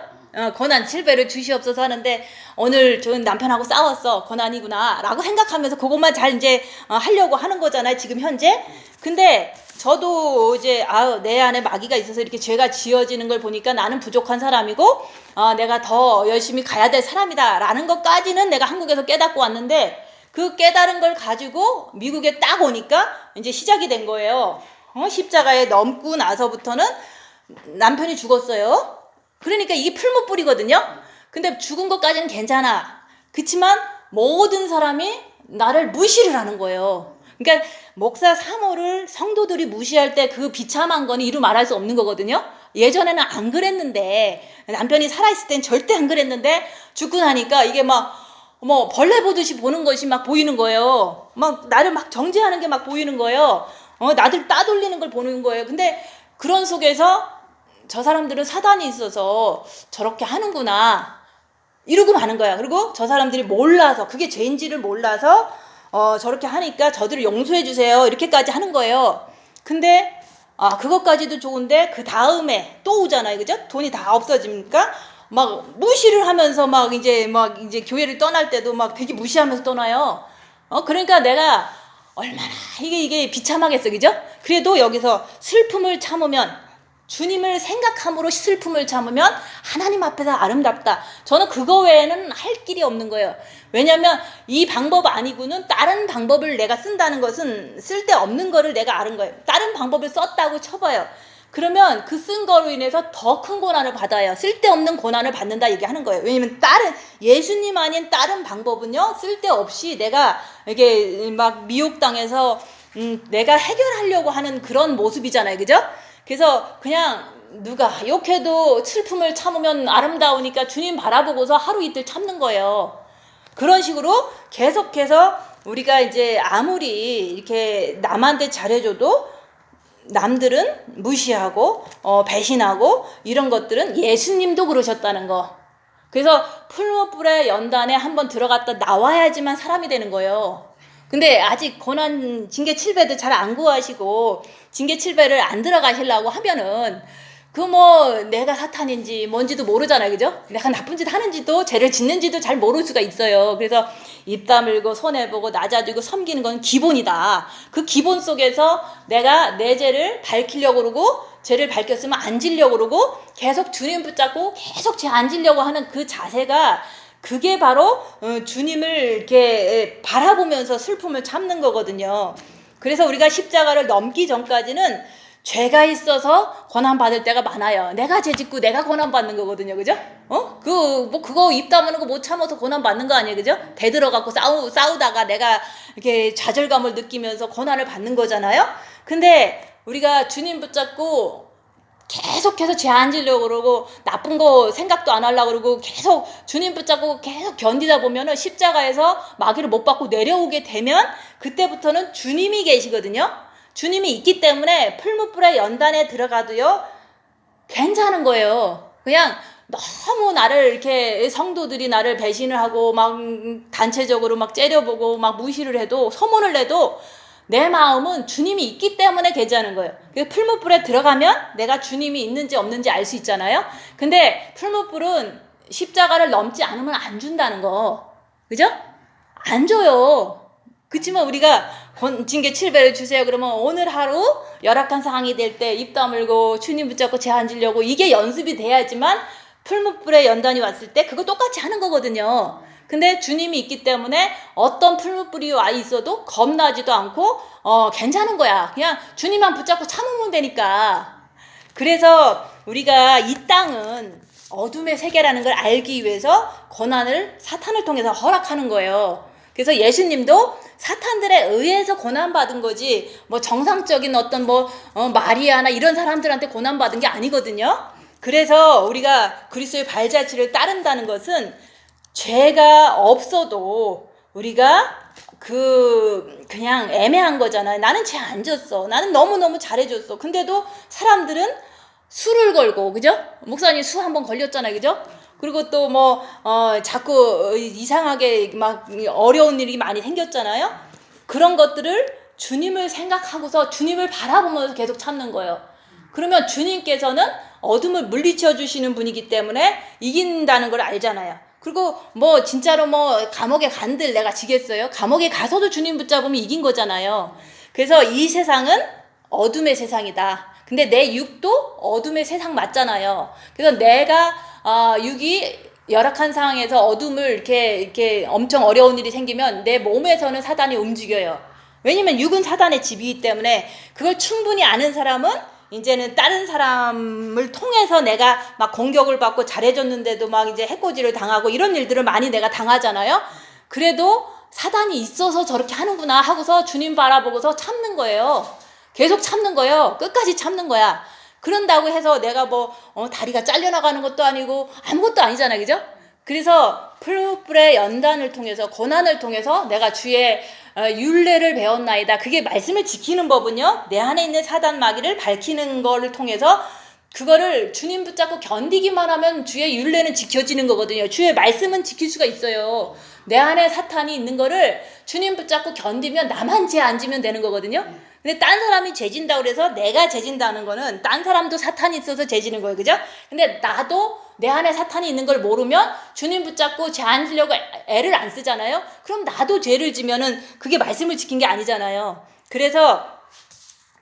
고난 7배를 주시옵소서 하는데 오늘 저는 남편하고 싸웠어. 고난이구나 라고 생각하면서 그것만 잘 이제 하려고 하는 거잖아요, 지금 현재. 근데 저도 이제 내 안에 마귀가 있어서 이렇게 죄가 지어지는 걸 보니까 나는 부족한 사람이고 내가 더 열심히 가야 될 사람이다 라는 것까지는 내가 한국에서 깨닫고 왔는데 그 깨달은 걸 가지고 미국에 딱 오니까 이제 시작이 된 거예요. 십자가에 넘고 나서부터는 남편이 죽었어요. 그러니까 이게 풀무불이거든요. 근데 죽은 것까지는 괜찮아. 그치만 모든 사람이 나를 무시를 하는 거예요. 그러니까 목사 사모를 성도들이 무시할 때 그 비참한 거는 이루 말할 수 없는 거거든요. 예전에는 안 그랬는데 남편이 살아있을 땐 절대 안 그랬는데 죽고 나니까 이게 막 벌레 보듯이 보는 것이 막 보이는 거예요. 막 나를 막 정죄하는 게 막 보이는 거예요. 나들 따돌리는 걸 보는 거예요. 근데 그런 속에서 저 사람들은 사단이 있어서 저렇게 하는구나 이러고 마는 거야. 그리고 저 사람들이 몰라서, 그게 죄인지를 몰라서 저렇게 하니까 저들을 용서해 주세요 이렇게까지 하는 거예요. 근데 그것까지도 좋은데 그 다음에 또 오잖아요. 그죠? 돈이 다 없어지니까 막 무시를 하면서 막 이제 교회를 떠날 때도 막 되게 무시하면서 떠나요. 그러니까 내가 얼마나 이게 비참하겠어. 그죠? 그래도 여기서 슬픔을 참으면, 주님을 생각함으로 슬픔을 참으면 하나님 앞에서 아름답다. 저는 그거 외에는 할 길이 없는 거예요. 왜냐면 이 방법 아니고는 다른 방법을 내가 쓴다는 것은 쓸데없는 거를 내가 아는 거예요. 다른 방법을 썼다고 쳐봐요. 그러면 그 쓴 거로 인해서 더 큰 고난을 받아요. 쓸데없는 고난을 받는다 얘기하는 거예요. 왜냐면 예수님 아닌 다른 방법은요, 쓸데없이 내가 이게 막 미혹당해서 내가 해결하려고 하는 그런 모습이잖아요. 그죠? 그래서 그냥 누가 욕해도 슬픔을 참으면 아름다우니까 주님 바라보고서 하루 이틀 참는 거예요. 그런 식으로 계속해서 우리가 이제 아무리 이렇게 남한테 잘해줘도 남들은 무시하고 배신하고 이런 것들은 예수님도 그러셨다는 거. 그래서 풀무불의 연단에 한번 들어갔다 나와야지만 사람이 되는 거예요. 근데 아직 고난 징계 7배도 잘 안 구하시고 징계 7배를 안 들어가시려고 하면은 내가 사탄인지 뭔지도 모르잖아요. 그죠? 내가 나쁜 짓 하는지도 죄를 짓는지도 잘 모를 수가 있어요. 그래서 입 다물고 손해보고 낮아지고 섬기는 건 기본이다. 그 기본 속에서 내가 내 죄를 밝히려고 그러고 죄를 밝혔으면 안 지려고 그러고 계속 주님 붙잡고 계속 죄 안 지려고 하는 그 자세가, 그게 바로 주님을 이렇게 바라보면서 슬픔을 참는 거거든요. 그래서 우리가 십자가를 넘기 전까지는 죄가 있어서 고난받을 때가 많아요. 내가 죄 짓고 내가 고난받는 거거든요. 그죠? 그거 입 다무는 거 못 참아서 고난받는 거 아니에요. 그죠? 대들어갖고 싸우다가 내가 이렇게 좌절감을 느끼면서 고난을 받는 거잖아요. 근데 우리가 주님 붙잡고 계속해서 죄 안 지려고 그러고 나쁜 거 생각도 안 하려고 그러고 계속 주님 붙잡고 계속 견디다 보면은 십자가에서 마귀를 못 받고 내려오게 되면 그때부터는 주님이 계시거든요. 주님이 있기 때문에 풀무불의 연단에 들어가도요 괜찮은 거예요. 그냥 너무 나를 이렇게 성도들이 나를 배신을 하고 막 단체적으로 막 째려보고 막 무시를 해도, 소문을 내도 내 마음은 주님이 있기 때문에 괜찮은 거예요. 그래서 풀무불에 들어가면 내가 주님이 있는지 없는지 알 수 있잖아요. 근데 풀무불은 십자가를 넘지 않으면 안 준다는 거. 그죠? 안 줘요. 그치만 우리가 징계 7배를 주세요 그러면 오늘 하루 열악한 상황이 될 때 입 다물고 주님 붙잡고 죄 안 지려고, 이게 연습이 돼야지만 풀무불의 연단이 왔을 때 그거 똑같이 하는 거거든요. 근데 주님이 있기 때문에 어떤 풀무불이 와 있어도 겁나지도 않고 괜찮은 거야. 그냥 주님만 붙잡고 참으면 되니까. 그래서 우리가 이 땅은 어둠의 세계라는 걸 알기 위해서 고난을 사탄을 통해서 허락하는 거예요. 그래서 예수님도 사탄들에 의해서 고난받은 거지 정상적인 어떤 마리아나 이런 사람들한테 고난받은 게 아니거든요. 그래서 우리가 그리스도의 발자취를 따른다는 것은 죄가 없어도 우리가 그냥 애매한 거잖아요. 나는 죄 안 졌어. 나는 너무너무 잘해줬어. 근데도 사람들은 수를 걸고, 그죠? 목사님 수 한번 걸렸잖아요. 그죠? 그리고 또 자꾸 이상하게 막 어려운 일이 많이 생겼잖아요. 그런 것들을 주님을 생각하고서 주님을 바라보면서 계속 참는 거예요. 그러면 주님께서는 어둠을 물리쳐 주시는 분이기 때문에 이긴다는 걸 알잖아요. 그리고 진짜로 감옥에 간들 내가 지겠어요? 감옥에 가서도 주님 붙잡으면 이긴 거잖아요. 그래서 이 세상은 어둠의 세상이다. 근데 내 육도 어둠의 세상 맞잖아요. 그래서 내가 육이 열악한 상황에서 어둠을 이렇게 엄청 어려운 일이 생기면 내 몸에서는 사단이 움직여요. 왜냐면 육은 사단의 집이기 때문에 그걸 충분히 아는 사람은 이제는 다른 사람을 통해서 내가 막 공격을 받고 잘해줬는데도 막 이제 해코지를 당하고 이런 일들을 많이 내가 당하잖아요. 그래도 사단이 있어서 저렇게 하는구나 하고서 주님 바라보고서 참는 거예요. 계속 참는 거예요. 끝까지 참는 거야. 그런다고 해서 내가 다리가 잘려나가는 것도 아니고 아무것도 아니잖아요. 그죠? 그래서 풀뿔의 연단을 통해서 고난을 통해서 내가 주의 율례를 배웠나이다. 그게 말씀을 지키는 법은요, 내 안에 있는 사단 마귀를 밝히는 거를 통해서 그거를 주님 붙잡고 견디기만 하면 주의 율례는 지켜지는 거거든요. 주의 말씀은 지킬 수가 있어요. 내 안에 사탄이 있는 거를 주님 붙잡고 견디면 나만 죄 안 지면 되는 거거든요. 근데 딴 사람이 죄진다고 그래서 내가 죄진다는 거는 딴 사람도 사탄이 있어서 죄지는 거예요. 그죠? 근데 나도 내 안에 사탄이 있는 걸 모르면 주님 붙잡고 죄 안 지려고 애를 안 쓰잖아요. 그럼 나도 죄를 지면은 그게 말씀을 지킨 게 아니잖아요. 그래서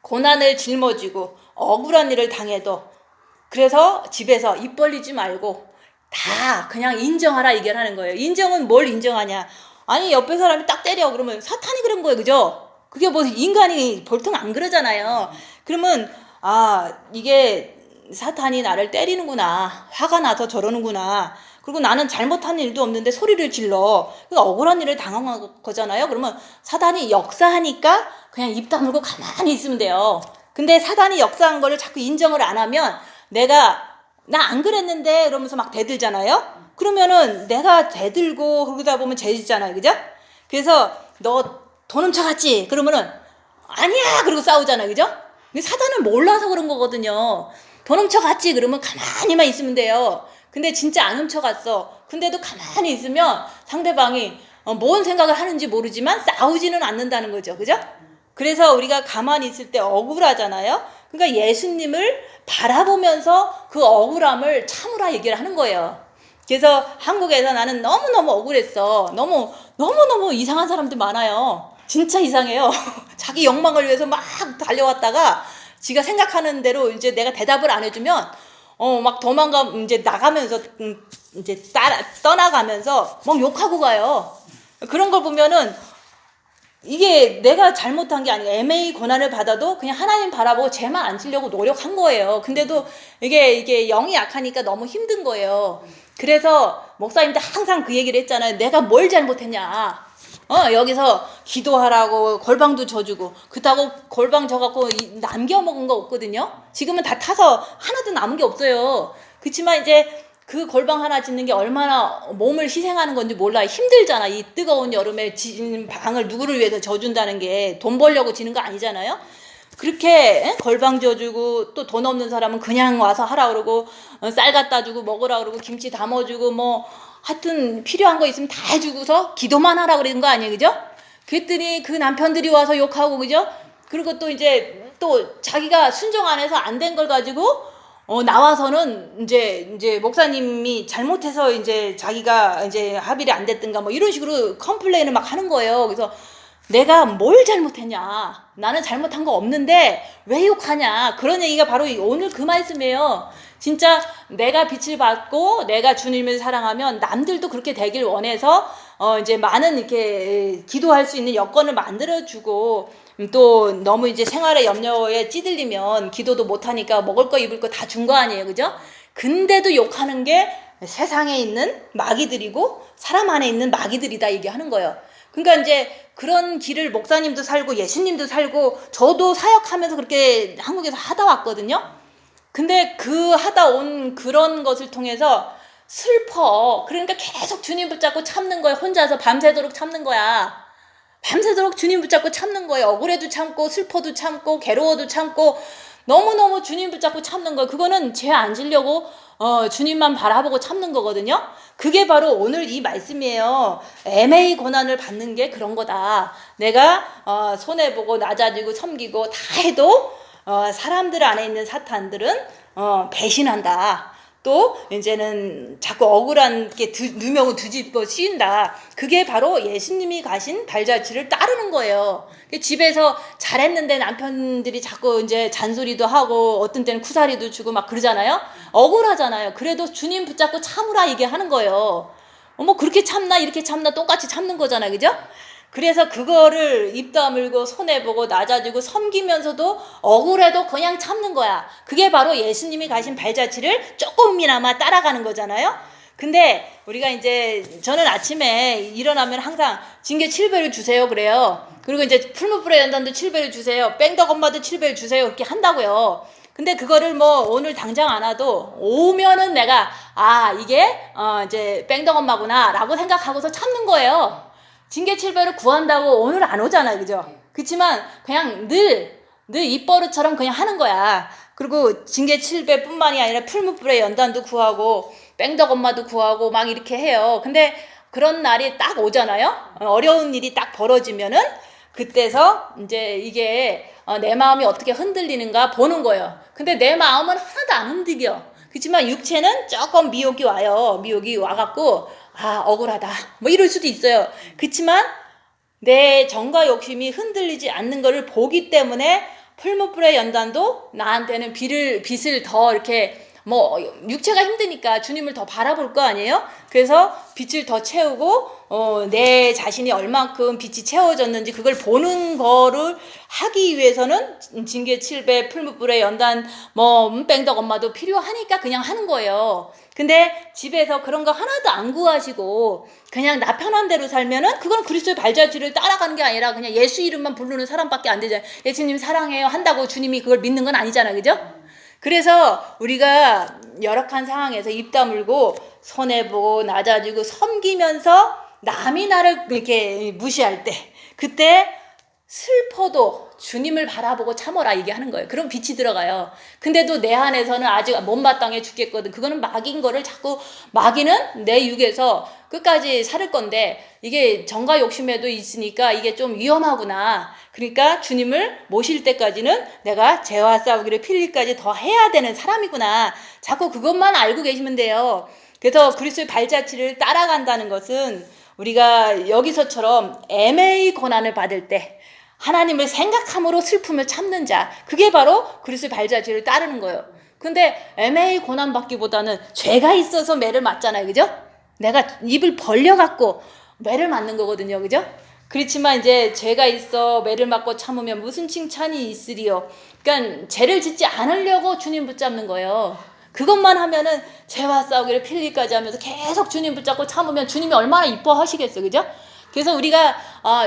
고난을 짊어지고 억울한 일을 당해도 그래서 집에서 입 벌리지 말고 다 그냥 인정하라 이걸 하는 거예요. 인정은 뭘 인정하냐? 아니 옆에 사람이 딱 때려 그러면 사탄이 그런 거예요. 그죠? 그게 뭐 인간이 보통 안 그러잖아요. 그러면 이게 사탄이 나를 때리는구나. 화가 나서 저러는구나. 그리고 나는 잘못한 일도 없는데 소리를 질러. 억울한 일을 당한 거잖아요. 그러면 사탄이 역사하니까 그냥 입 다물고 가만히 있으면 돼요. 근데 사탄이 역사한 거를 자꾸 인정을 안 하면 내가 나 안 그랬는데 이러면서 막 대들잖아요. 그러면은 내가 대들고 그러다 보면 죄지잖아요. 그죠? 그래서 너 돈 훔쳐갔지? 그러면은 아니야! 그러고 싸우잖아요. 그죠? 사단은 몰라서 그런 거거든요. 돈 훔쳐갔지? 그러면 가만히만 있으면 돼요. 근데 진짜 안 훔쳐갔어. 근데도 가만히 있으면 상대방이 뭔 생각을 하는지 모르지만 싸우지는 않는다는 거죠. 그죠? 그래서 우리가 가만히 있을 때 억울하잖아요. 그러니까 예수님을 바라보면서 그 억울함을 참으라 얘기를 하는 거예요. 그래서 한국에서 나는 너무너무 억울했어. 너무너무 이상한 사람들 많아요. 진짜 이상해요. 자기 욕망을 위해서 막 달려왔다가 지가 생각하는 대로 이제 내가 대답을 안 해주면 막 이제 나가면서 이제 떠나가면서 막 욕하고 가요. 그런 걸 보면은 이게 내가 잘못한 게 아니고 애매히 고난을 받아도 그냥 하나님 바라보고 죄만 안 지려고 노력한 거예요. 근데도 이게 영이 약하니까 너무 힘든 거예요. 그래서 목사님도 항상 그 얘기를 했잖아요. 내가 뭘 잘못했냐. 여기서 기도하라고 골방도 져주고 그렇다고 골방 져갖고 남겨 먹은 거 없거든요. 지금은 다 타서 하나도 남은 게 없어요. 그렇지만 이제 그 골방 하나 짓는 게 얼마나 몸을 희생하는 건지 몰라요. 힘들잖아. 이 뜨거운 여름에 방을 누구를 위해서 져준다는 게 돈 벌려고 지는 거 아니잖아요. 그렇게 골방 져주고 또 돈 없는 사람은 그냥 와서 하라 그러고 쌀 갖다 주고 먹으라 그러고 김치 담아주고 뭐 하여튼 필요한 거 있으면 다 해주고서 기도만 하라 그러는 거 아니에요. 그죠? 그랬더니 그 남편들이 와서 욕하고 그죠? 그리고 또 이제 또 자기가 순종 안 해서 안 된 걸 가지고 나와서는 이제 목사님이 잘못해서 이제 자기가 이제 합의를 안 됐든가 뭐 이런 식으로 컴플레인을 막 하는 거예요. 그래서 내가 뭘 잘못했냐? 나는 잘못한 거 없는데 왜 욕하냐? 그런 얘기가 바로 오늘 그 말씀이에요. 진짜 내가 빛을 받고 내가 주님을 사랑하면 남들도 그렇게 되길 원해서 이제 많은 이렇게 기도할 수 있는 여건을 만들어주고 또 너무 이제 생활의 염려에 찌들리면 기도도 못하니까 먹을 거 입을 거 다 준 거 아니에요. 그죠? 근데도 욕하는 게 세상에 있는 마귀들이고 사람 안에 있는 마귀들이다 얘기하는 거예요. 그러니까 이제 그런 길을 목사님도 살고 예수님도 살고 저도 사역하면서 그렇게 한국에서 하다 왔거든요. 근데 그 하다 온 그런 것을 통해서 슬퍼. 그러니까 계속 주님 붙잡고 참는 거야. 혼자서 밤새도록 참는 거야. 밤새도록 주님 붙잡고 참는 거예요. 억울해도 참고 슬퍼도 참고 괴로워도 참고 너무너무 주님 붙잡고 참는 거예요. 그거는 죄 안 지려고 주님만 바라보고 참는 거거든요. 그게 바로 오늘 이 말씀이에요. 애매히 고난을 받는 게 그런 거다. 내가 손해보고 낮아지고 섬기고 다 해도 사람들 안에 있는 사탄들은 배신한다. 또 이제는 자꾸 억울한 게 누명을 뒤집어 씌운다. 그게 바로 예수님이 가신 발자취를 따르는 거예요. 집에서 잘했는데 남편들이 자꾸 이제 잔소리도 하고 어떤 때는 쿠사리도 주고 막 그러잖아요. 억울하잖아요. 그래도 주님 붙잡고 참으라 이게 하는 거예요. 뭐 그렇게 참나 이렇게 참나 똑같이 참는 거잖아요. 그죠? 그래서 그거를 입 다물고 손해보고 낮아지고 섬기면서도 억울해도 그냥 참는 거야. 그게 바로 예수님이 가신 발자취를 조금이나마 따라가는 거잖아요. 근데 우리가 이제 저는 아침에 일어나면 항상 징계 7배를 주세요 그래요. 그리고 이제 풀무불의 연단도 7배를 주세요. 뺑덕 엄마도 7배를 주세요. 이렇게 한다고요. 근데 그거를 뭐 오늘 당장 안 와도 오면은 내가 이게 이제 뺑덕 엄마구나 라고 생각하고서 참는 거예요. 징계 7배를 구한다고 오늘 안 오잖아요. 그죠? 그렇지만 그냥 늘 입버릇처럼 그냥 하는 거야. 그리고 징계 7배 뿐만이 아니라 풀무불의 연단도 구하고 뺑덕 엄마도 구하고 막 이렇게 해요. 근데 그런 날이 딱 오잖아요. 어려운 일이 딱 벌어지면은 그때서 이제 이게 내 마음이 어떻게 흔들리는가 보는 거예요. 근데 내 마음은 하나도 안 흔들려. 그렇지만 육체는 조금 미혹이 와요. 미혹이 와갖고 억울하다 뭐 이럴 수도 있어요. 그렇지만 내 정과 욕심이 흔들리지 않는 것을 보기 때문에 풀무불의 연단도 나한테는 빛을 더 이렇게 뭐 육체가 힘드니까 주님을 더 바라볼 거 아니에요? 그래서 빛을 더 채우고 내 자신이 얼만큼 빛이 채워졌는지 그걸 보는 거를 하기 위해서는 징계 7배 풀무불의 연단 뭐 뺑덕 엄마도 필요하니까 그냥 하는 거예요. 근데 집에서 그런 거 하나도 안 구하시고 그냥 나 편한 대로 살면은 그건 그리스도의 발자취를 따라가는 게 아니라 그냥 예수 이름만 부르는 사람밖에 안 되잖아요. 예수님 사랑해요 한다고 주님이 그걸 믿는 건 아니잖아요. 그죠? 그래서 우리가 열악한 상황에서 입 다물고 손해보고 낮아지고 섬기면서 남이 나를 이렇게 무시할 때 그때 슬퍼도 주님을 바라보고 참어라 이게 하는 거예요. 그럼 빛이 들어가요. 근데도 내 안에서는 아직 못마땅해 죽겠거든. 그거는 마귀인 거를 자꾸 마귀는 내 육에서 끝까지 살을 건데 이게 정과 욕심에도 있으니까 이게 좀 위험하구나. 그러니까 주님을 모실 때까지는 내가 죄와 싸우기를 필리까지 더 해야 되는 사람이구나. 자꾸 그것만 알고 계시면 돼요. 그래서 그리스도의 발자취를 따라간다는 것은 우리가 여기서처럼 애매히 고난을 받을 때 하나님을 생각함으로 슬픔을 참는 자, 그게 바로 그리스도의 발자취를 따르는 거예요. 근데 애매히 고난받기보다는 죄가 있어서 매를 맞잖아요. 그죠? 내가 입을 벌려갖고 매를 맞는 거거든요. 그죠? 그렇지만 이제 죄가 있어 매를 맞고 참으면 무슨 칭찬이 있으리요. 그러니까 죄를 짓지 않으려고 주님 붙잡는 거예요. 그것만 하면은 죄와 싸우기를 필리까지 하면서 계속 주님 붙잡고 참으면 주님이 얼마나 이뻐하시겠어요. 그죠? 그래서 우리가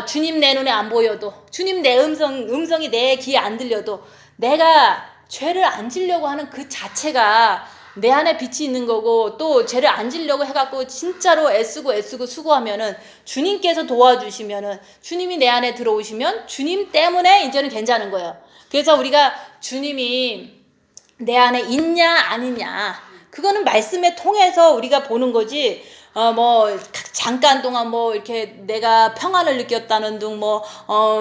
주님 내 눈에 안 보여도 주님 내 음성이 내 귀에 안 들려도 내가 죄를 안 지려고 하는 그 자체가 내 안에 빛이 있는 거고 또 죄를 안 지려고 해갖고 진짜로 애쓰고 수고하면은 주님께서 도와주시면은 주님이 내 안에 들어오시면 주님 때문에 이제는 괜찮은 거예요. 그래서 우리가 주님이 내 안에 있냐 아니냐 그거는 말씀에 통해서 우리가 보는 거지. 뭐 잠깐 동안 뭐 이렇게 내가 평안을 느꼈다는 둥 뭐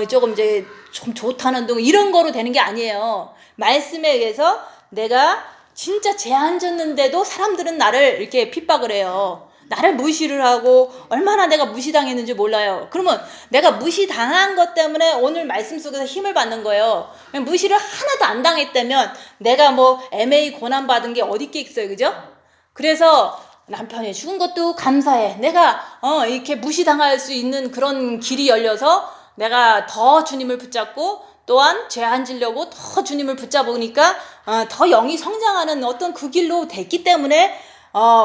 조금 이제 좀 좋다는 둥 이런 거로 되는 게 아니에요. 말씀에 의해서 내가 진짜 죄 안 졌는데도 사람들은 나를 이렇게 핍박을 해요. 나를 무시를 하고 얼마나 내가 무시당했는지 몰라요. 그러면 내가 무시당한 것 때문에 오늘 말씀 속에서 힘을 받는 거예요. 무시를 하나도 안 당했다면 내가 뭐 애매히 고난받은 게 어디 있겠어요. 그죠? 그래서 남편이 죽은 것도 감사해. 내가 이렇게 무시당할 수 있는 그런 길이 열려서 내가 더 주님을 붙잡고 또한 죄 안 지려고 더 주님을 붙잡으니까 더 영이 성장하는 어떤 그 길로 됐기 때문에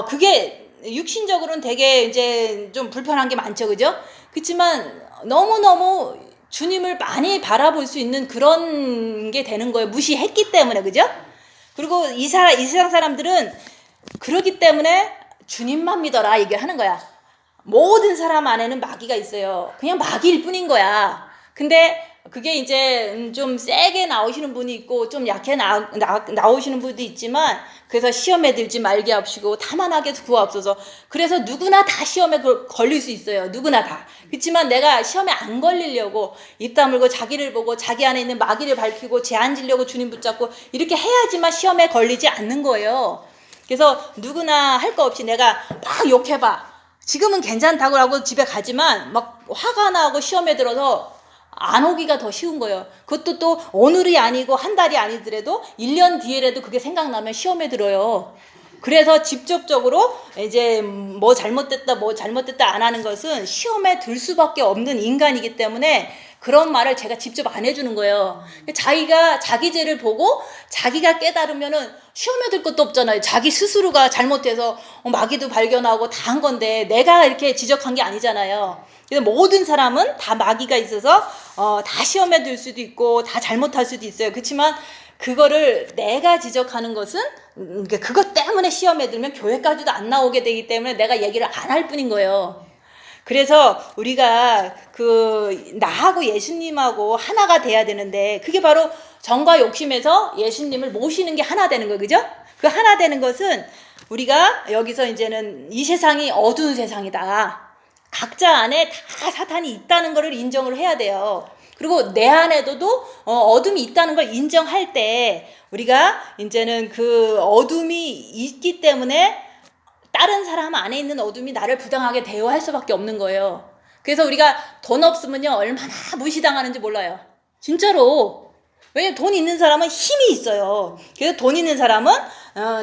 그게 육신적으로는 되게 이제 좀 불편한 게 많죠. 그죠? 그렇지만 너무너무 주님을 많이 바라볼 수 있는 그런 게 되는 거예요. 무시했기 때문에. 그죠? 그리고 이 세상 사람들은 그러기 때문에 주님만 믿어라 얘기를 하는 거야. 모든 사람 안에는 마귀가 있어요. 그냥 마귀일 뿐인 거야. 근데 그게 이제 좀 세게 나오시는 분이 있고 좀 약해 나오시는 분도 있지만 그래서 시험에 들지 말게 하시고 다만하게 구하옵소서. 그래서 누구나 다 시험에 걸릴 수 있어요. 누구나 다. 그렇지만 내가 시험에 안 걸리려고 입 다물고 자기를 보고 자기 안에 있는 마귀를 밝히고 죄 안 지려고 주님 붙잡고 이렇게 해야지만 시험에 걸리지 않는 거예요. 그래서 누구나 할 거 없이 내가 막 욕해봐. 지금은 괜찮다고 하고 집에 가지만 막 화가 나고 시험에 들어서 안 오기가 더 쉬운 거예요. 그것도 또 오늘이 아니고 한 달이 아니더라도 1년 뒤에라도 그게 생각나면 시험에 들어요. 그래서 직접적으로 이제 뭐 잘못됐다 안 하는 것은 시험에 들 수밖에 없는 인간이기 때문에 그런 말을 제가 직접 안 해주는 거예요. 자기가 자기 죄를 보고 자기가 깨달으면은 시험에 들 것도 없잖아요. 자기 스스로가 잘못해서 마귀도 발견하고 다 한 건데 내가 이렇게 지적한 게 아니잖아요. 그래서 모든 사람은 다 마귀가 있어서 다 시험에 들 수도 있고 다 잘못할 수도 있어요. 그렇지만 그거를 내가 지적하는 것은 그것 때문에 시험에 들면 교회까지도 안 나오게 되기 때문에 내가 얘기를 안 할 뿐인 거예요. 그래서 우리가 나하고 예수님하고 하나가 돼야 되는데 그게 바로 정과 욕심에서 예수님을 모시는 게 하나 되는 거예요. 그죠? 그 하나 되는 것은 우리가 여기서 이제는 이 세상이 어두운 세상이다. 각자 안에 다 사탄이 있다는 것을 인정을 해야 돼요. 그리고 내 안에도 어둠이 있다는 걸 인정할 때 우리가 이제는 그 어둠이 있기 때문에 다른 사람 안에 있는 어둠이 나를 부당하게 대우할 수밖에 없는 거예요. 그래서 우리가 돈 없으면요 얼마나 무시당하는지 몰라요. 진짜로. 왜냐면 돈 있는 사람은 힘이 있어요. 그래서 돈 있는 사람은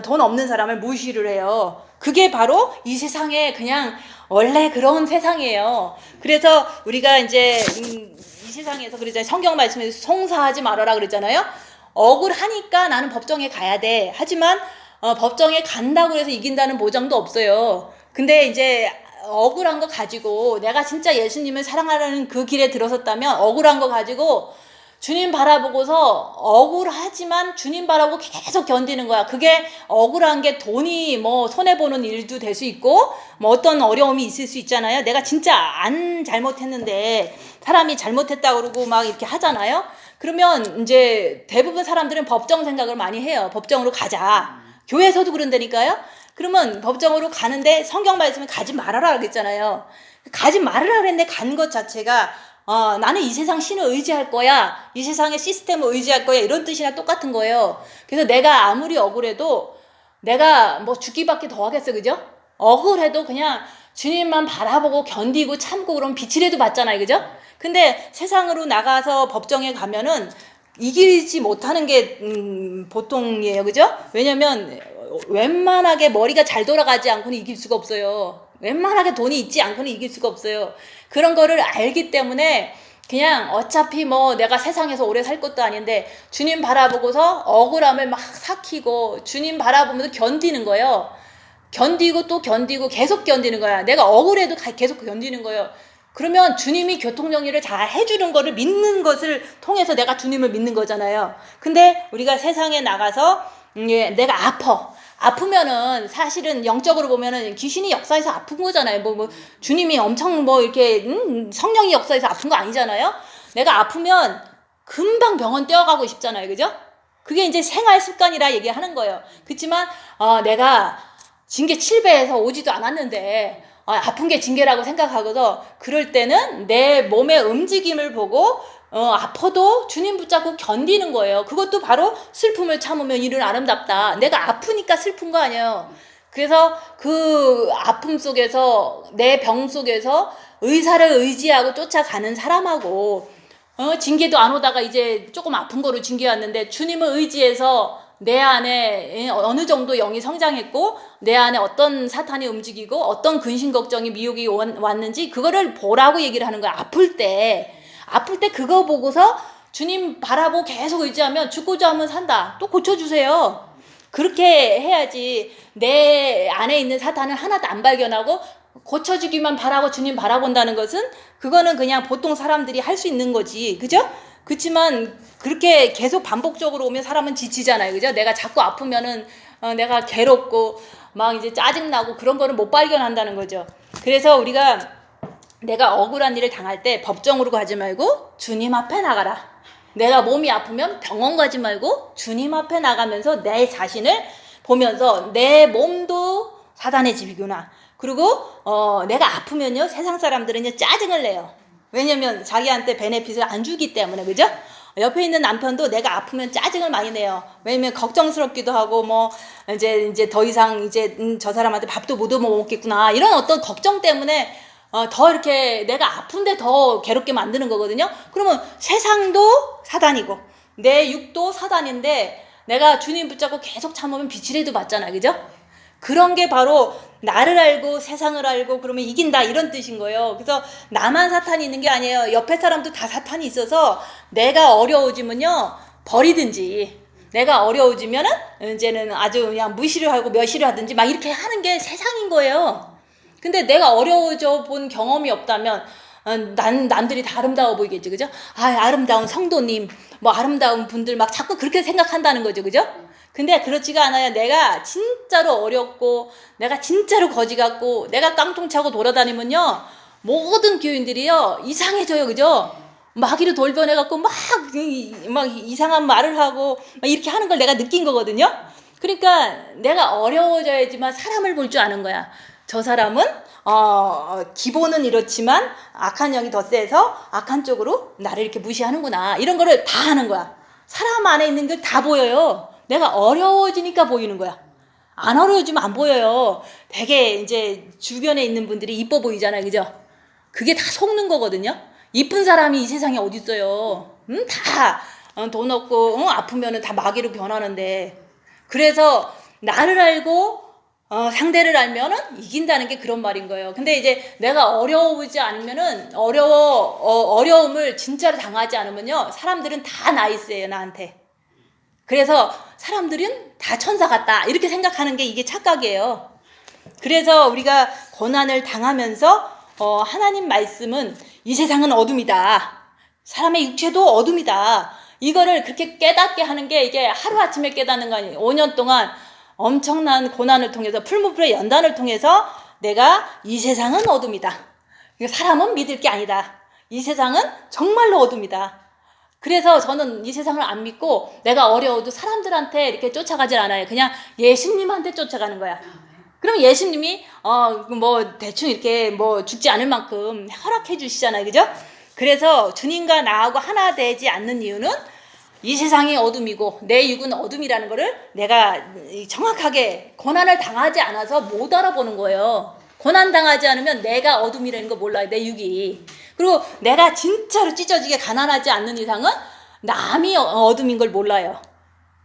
돈 없는 사람을 무시를 해요. 그게 바로 이 세상에 그냥 원래 그런 세상이에요. 그래서 우리가 이제 이 세상에서 그러잖아요. 성경 말씀에서 송사하지 말아라 그랬잖아요. 억울하니까 나는 법정에 가야 돼. 하지만 법정에 간다고 해서 이긴다는 보장도 없어요. 근데 이제 억울한 거 가지고 내가 진짜 예수님을 사랑하는 그 길에 들어섰다면 억울한 거 가지고 주님 바라보고서 억울하지만 주님 바라보고 계속 견디는 거야. 그게 억울한 게 돈이 뭐 손해보는 일도 될 수 있고 뭐 어떤 어려움이 있을 수 있잖아요. 내가 진짜 안 잘못했는데 사람이 잘못했다 그러고 막 이렇게 하잖아요. 그러면 이제 대부분 사람들은 법정 생각을 많이 해요. 법정으로 가자. 교회에서도 그런다니까요. 그러면 법정으로 가는데 성경 말씀은 가지 말아라 그랬잖아요. 가지 말아라 그랬는데 간 것 자체가 나는 이 세상 신을 의지할 거야. 이 세상의 시스템을 의지할 거야. 이런 뜻이랑 똑같은 거예요. 그래서 내가 아무리 억울해도 내가 뭐 죽기밖에 더 하겠어. 그죠? 억울해도 그냥 주님만 바라보고 견디고 참고 그러면 빛이라도 받잖아요. 그죠? 근데 세상으로 나가서 법정에 가면은 이기지 못하는 게 보통이에요. 그죠? 왜냐면 웬만하게 머리가 잘 돌아가지 않고는 이길 수가 없어요. 웬만하게 돈이 있지 않고는 이길 수가 없어요. 그런 거를 알기 때문에 그냥 어차피 뭐 내가 세상에서 오래 살 것도 아닌데 주님 바라보고서 억울함을 막 삭히고 주님 바라보면서 견디는 거예요. 견디고 또 견디고 계속 견디는 거야. 내가 억울해도 계속 견디는 거예요. 그러면 주님이 교통정리를 잘 해주는 거를 믿는 것을 통해서 내가 주님을 믿는 거잖아요. 근데 우리가 세상에 나가서 내가 아프면은 사실은 영적으로 보면은 귀신이 역사해서 아픈 거잖아요. 뭐 주님이 엄청 뭐 이렇게 성령이 역사해서 아픈 거 아니잖아요. 내가 아프면 금방 병원 뛰어가고 싶잖아요. 그죠? 그게 이제 생활 습관이라 얘기하는 거예요. 그렇지만 내가 징계 7배에서 오지도 않았는데 아픈 게 징계라고 생각하고서 그럴 때는 내 몸의 움직임을 보고 아파도 주님 붙잡고 견디는 거예요. 그것도 바로 슬픔을 참으면 이는 아름답다. 내가 아프니까 슬픈 거 아니에요. 그래서 그 아픔 속에서 내 병 속에서 의사를 의지하고 쫓아가는 사람하고 징계도 안 오다가 이제 조금 아픈 거로 징계 왔는데 주님을 의지해서 내 안에 어느 정도 영이 성장했고 내 안에 어떤 사탄이 움직이고 어떤 근심 걱정이 미혹이 왔는지 그거를 보라고 얘기를 하는 거야. 아플 때 그거 보고서 주님 바라보고 계속 의지하면 죽고자 하면 산다. 또 고쳐주세요. 그렇게 해야지 내 안에 있는 사탄을 하나도 안 발견하고 고쳐주기만 바라고 주님 바라본다는 것은 그거는 그냥 보통 사람들이 할 수 있는 거지. 그죠? 그렇지만 그렇게 계속 반복적으로 오면 사람은 지치잖아요. 그죠? 내가 자꾸 아프면은 내가 괴롭고 막 이제 짜증나고 그런 거를 못 발견한다는 거죠. 그래서 우리가 내가 억울한 일을 당할 때 법정으로 가지 말고 주님 앞에 나가라. 내가 몸이 아프면 병원 가지 말고 주님 앞에 나가면서 내 자신을 보면서 내 몸도 사단의 집이구나. 그리고 내가 아프면요 세상 사람들은 짜증을 내요. 왜냐면 자기한테 베네핏을 안 주기 때문에. 그죠? 옆에 있는 남편도 내가 아프면 짜증을 많이 내요. 왜냐면 걱정스럽기도 하고 뭐 이제 더 이상 이제 저 사람한테 밥도 못 먹겠구나 이런 어떤 걱정 때문에 더 이렇게 내가 아픈데 더 괴롭게 만드는 거거든요. 그러면 세상도 사단이고 내 육도 사단인데 내가 주님 붙잡고 계속 참으면 빛이라도 받잖아요. 그죠? 그런 게 바로 나를 알고 세상을 알고 그러면 이긴다 이런 뜻인 거예요. 그래서 나만 사탄이 있는 게 아니에요. 옆에 사람도 다 사탄이 있어서 내가 어려워지면요 버리든지, 내가 어려워지면은 이제는 아주 그냥 무시를 하고 멸시를 하든지 막 이렇게 하는 게 세상인 거예요. 근데 내가 어려워져 본 경험이 없다면 남들이 다 아름다워 보이겠죠, 그죠? 아름다운 성도님, 뭐 아름다운 분들 막 자꾸 그렇게 생각한다는 거죠, 그죠? 근데 그렇지가 않아요. 내가 진짜로 어렵고, 내가 진짜로 거지 같고, 내가 깡통 차고 돌아다니면요, 모든 교인들이요 이상해져요, 그죠? 마귀로 돌변해갖고 막 이상한 말을 하고 막 이렇게 하는 걸 내가 느낀 거거든요. 그러니까 내가 어려워져야지만 사람을 볼 줄 아는 거야. 저 사람은 기본은 이렇지만 악한 영이 더 세서 악한 쪽으로 나를 이렇게 무시하는구나. 이런 거를 다 하는 거야. 사람 안에 있는 게 다 보여요. 내가 어려워지니까 보이는 거야. 안 어려워지면 안 보여요. 되게 이제 주변에 있는 분들이 이뻐 보이잖아요, 그죠? 그게 다 속는 거거든요. 이쁜 사람이 이 세상에 어디 있어요? 다 돈 없고 아프면은 다 마귀로 변하는데. 그래서 나를 알고 상대를 알면은 이긴다는 게 그런 말인 거예요. 근데 이제 내가 어려우지 않으면은 어려움을 진짜로 당하지 않으면요, 사람들은 다 나이스예요, 나한테. 그래서 사람들은 다 천사 같다 이렇게 생각하는 게 이게 착각이에요. 그래서 우리가 고난을 당하면서 하나님 말씀은 이 세상은 어둠이다, 사람의 육체도 어둠이다, 이거를 그렇게 깨닫게 하는 게 이게 하루아침에 깨닫는 거 아니에요. 5년 동안 엄청난 고난을 통해서, 풀무불의 연단을 통해서 내가 이 세상은 어둠이다, 사람은 믿을 게 아니다, 이 세상은 정말로 어둠이다. 그래서 저는 이 세상을 안 믿고 내가 어려워도 사람들한테 이렇게 쫓아가질 않아요. 그냥 예수님한테 쫓아가는 거야. 그럼 예수님이 뭐 대충 이렇게 뭐 죽지 않을 만큼 허락해 주시잖아요, 그죠? 그래서 주님과 나하고 하나 되지 않는 이유는 이 세상이 어둠이고 내 육은 어둠이라는 거를 내가 정확하게 고난을 당하지 않아서 못 알아보는 거예요. 고난 당하지 않으면 내가 어둠이라는 거 몰라요, 내 육이. 그리고 내가 진짜로 찢어지게 가난하지 않는 이상은 남이 어둠인 걸 몰라요.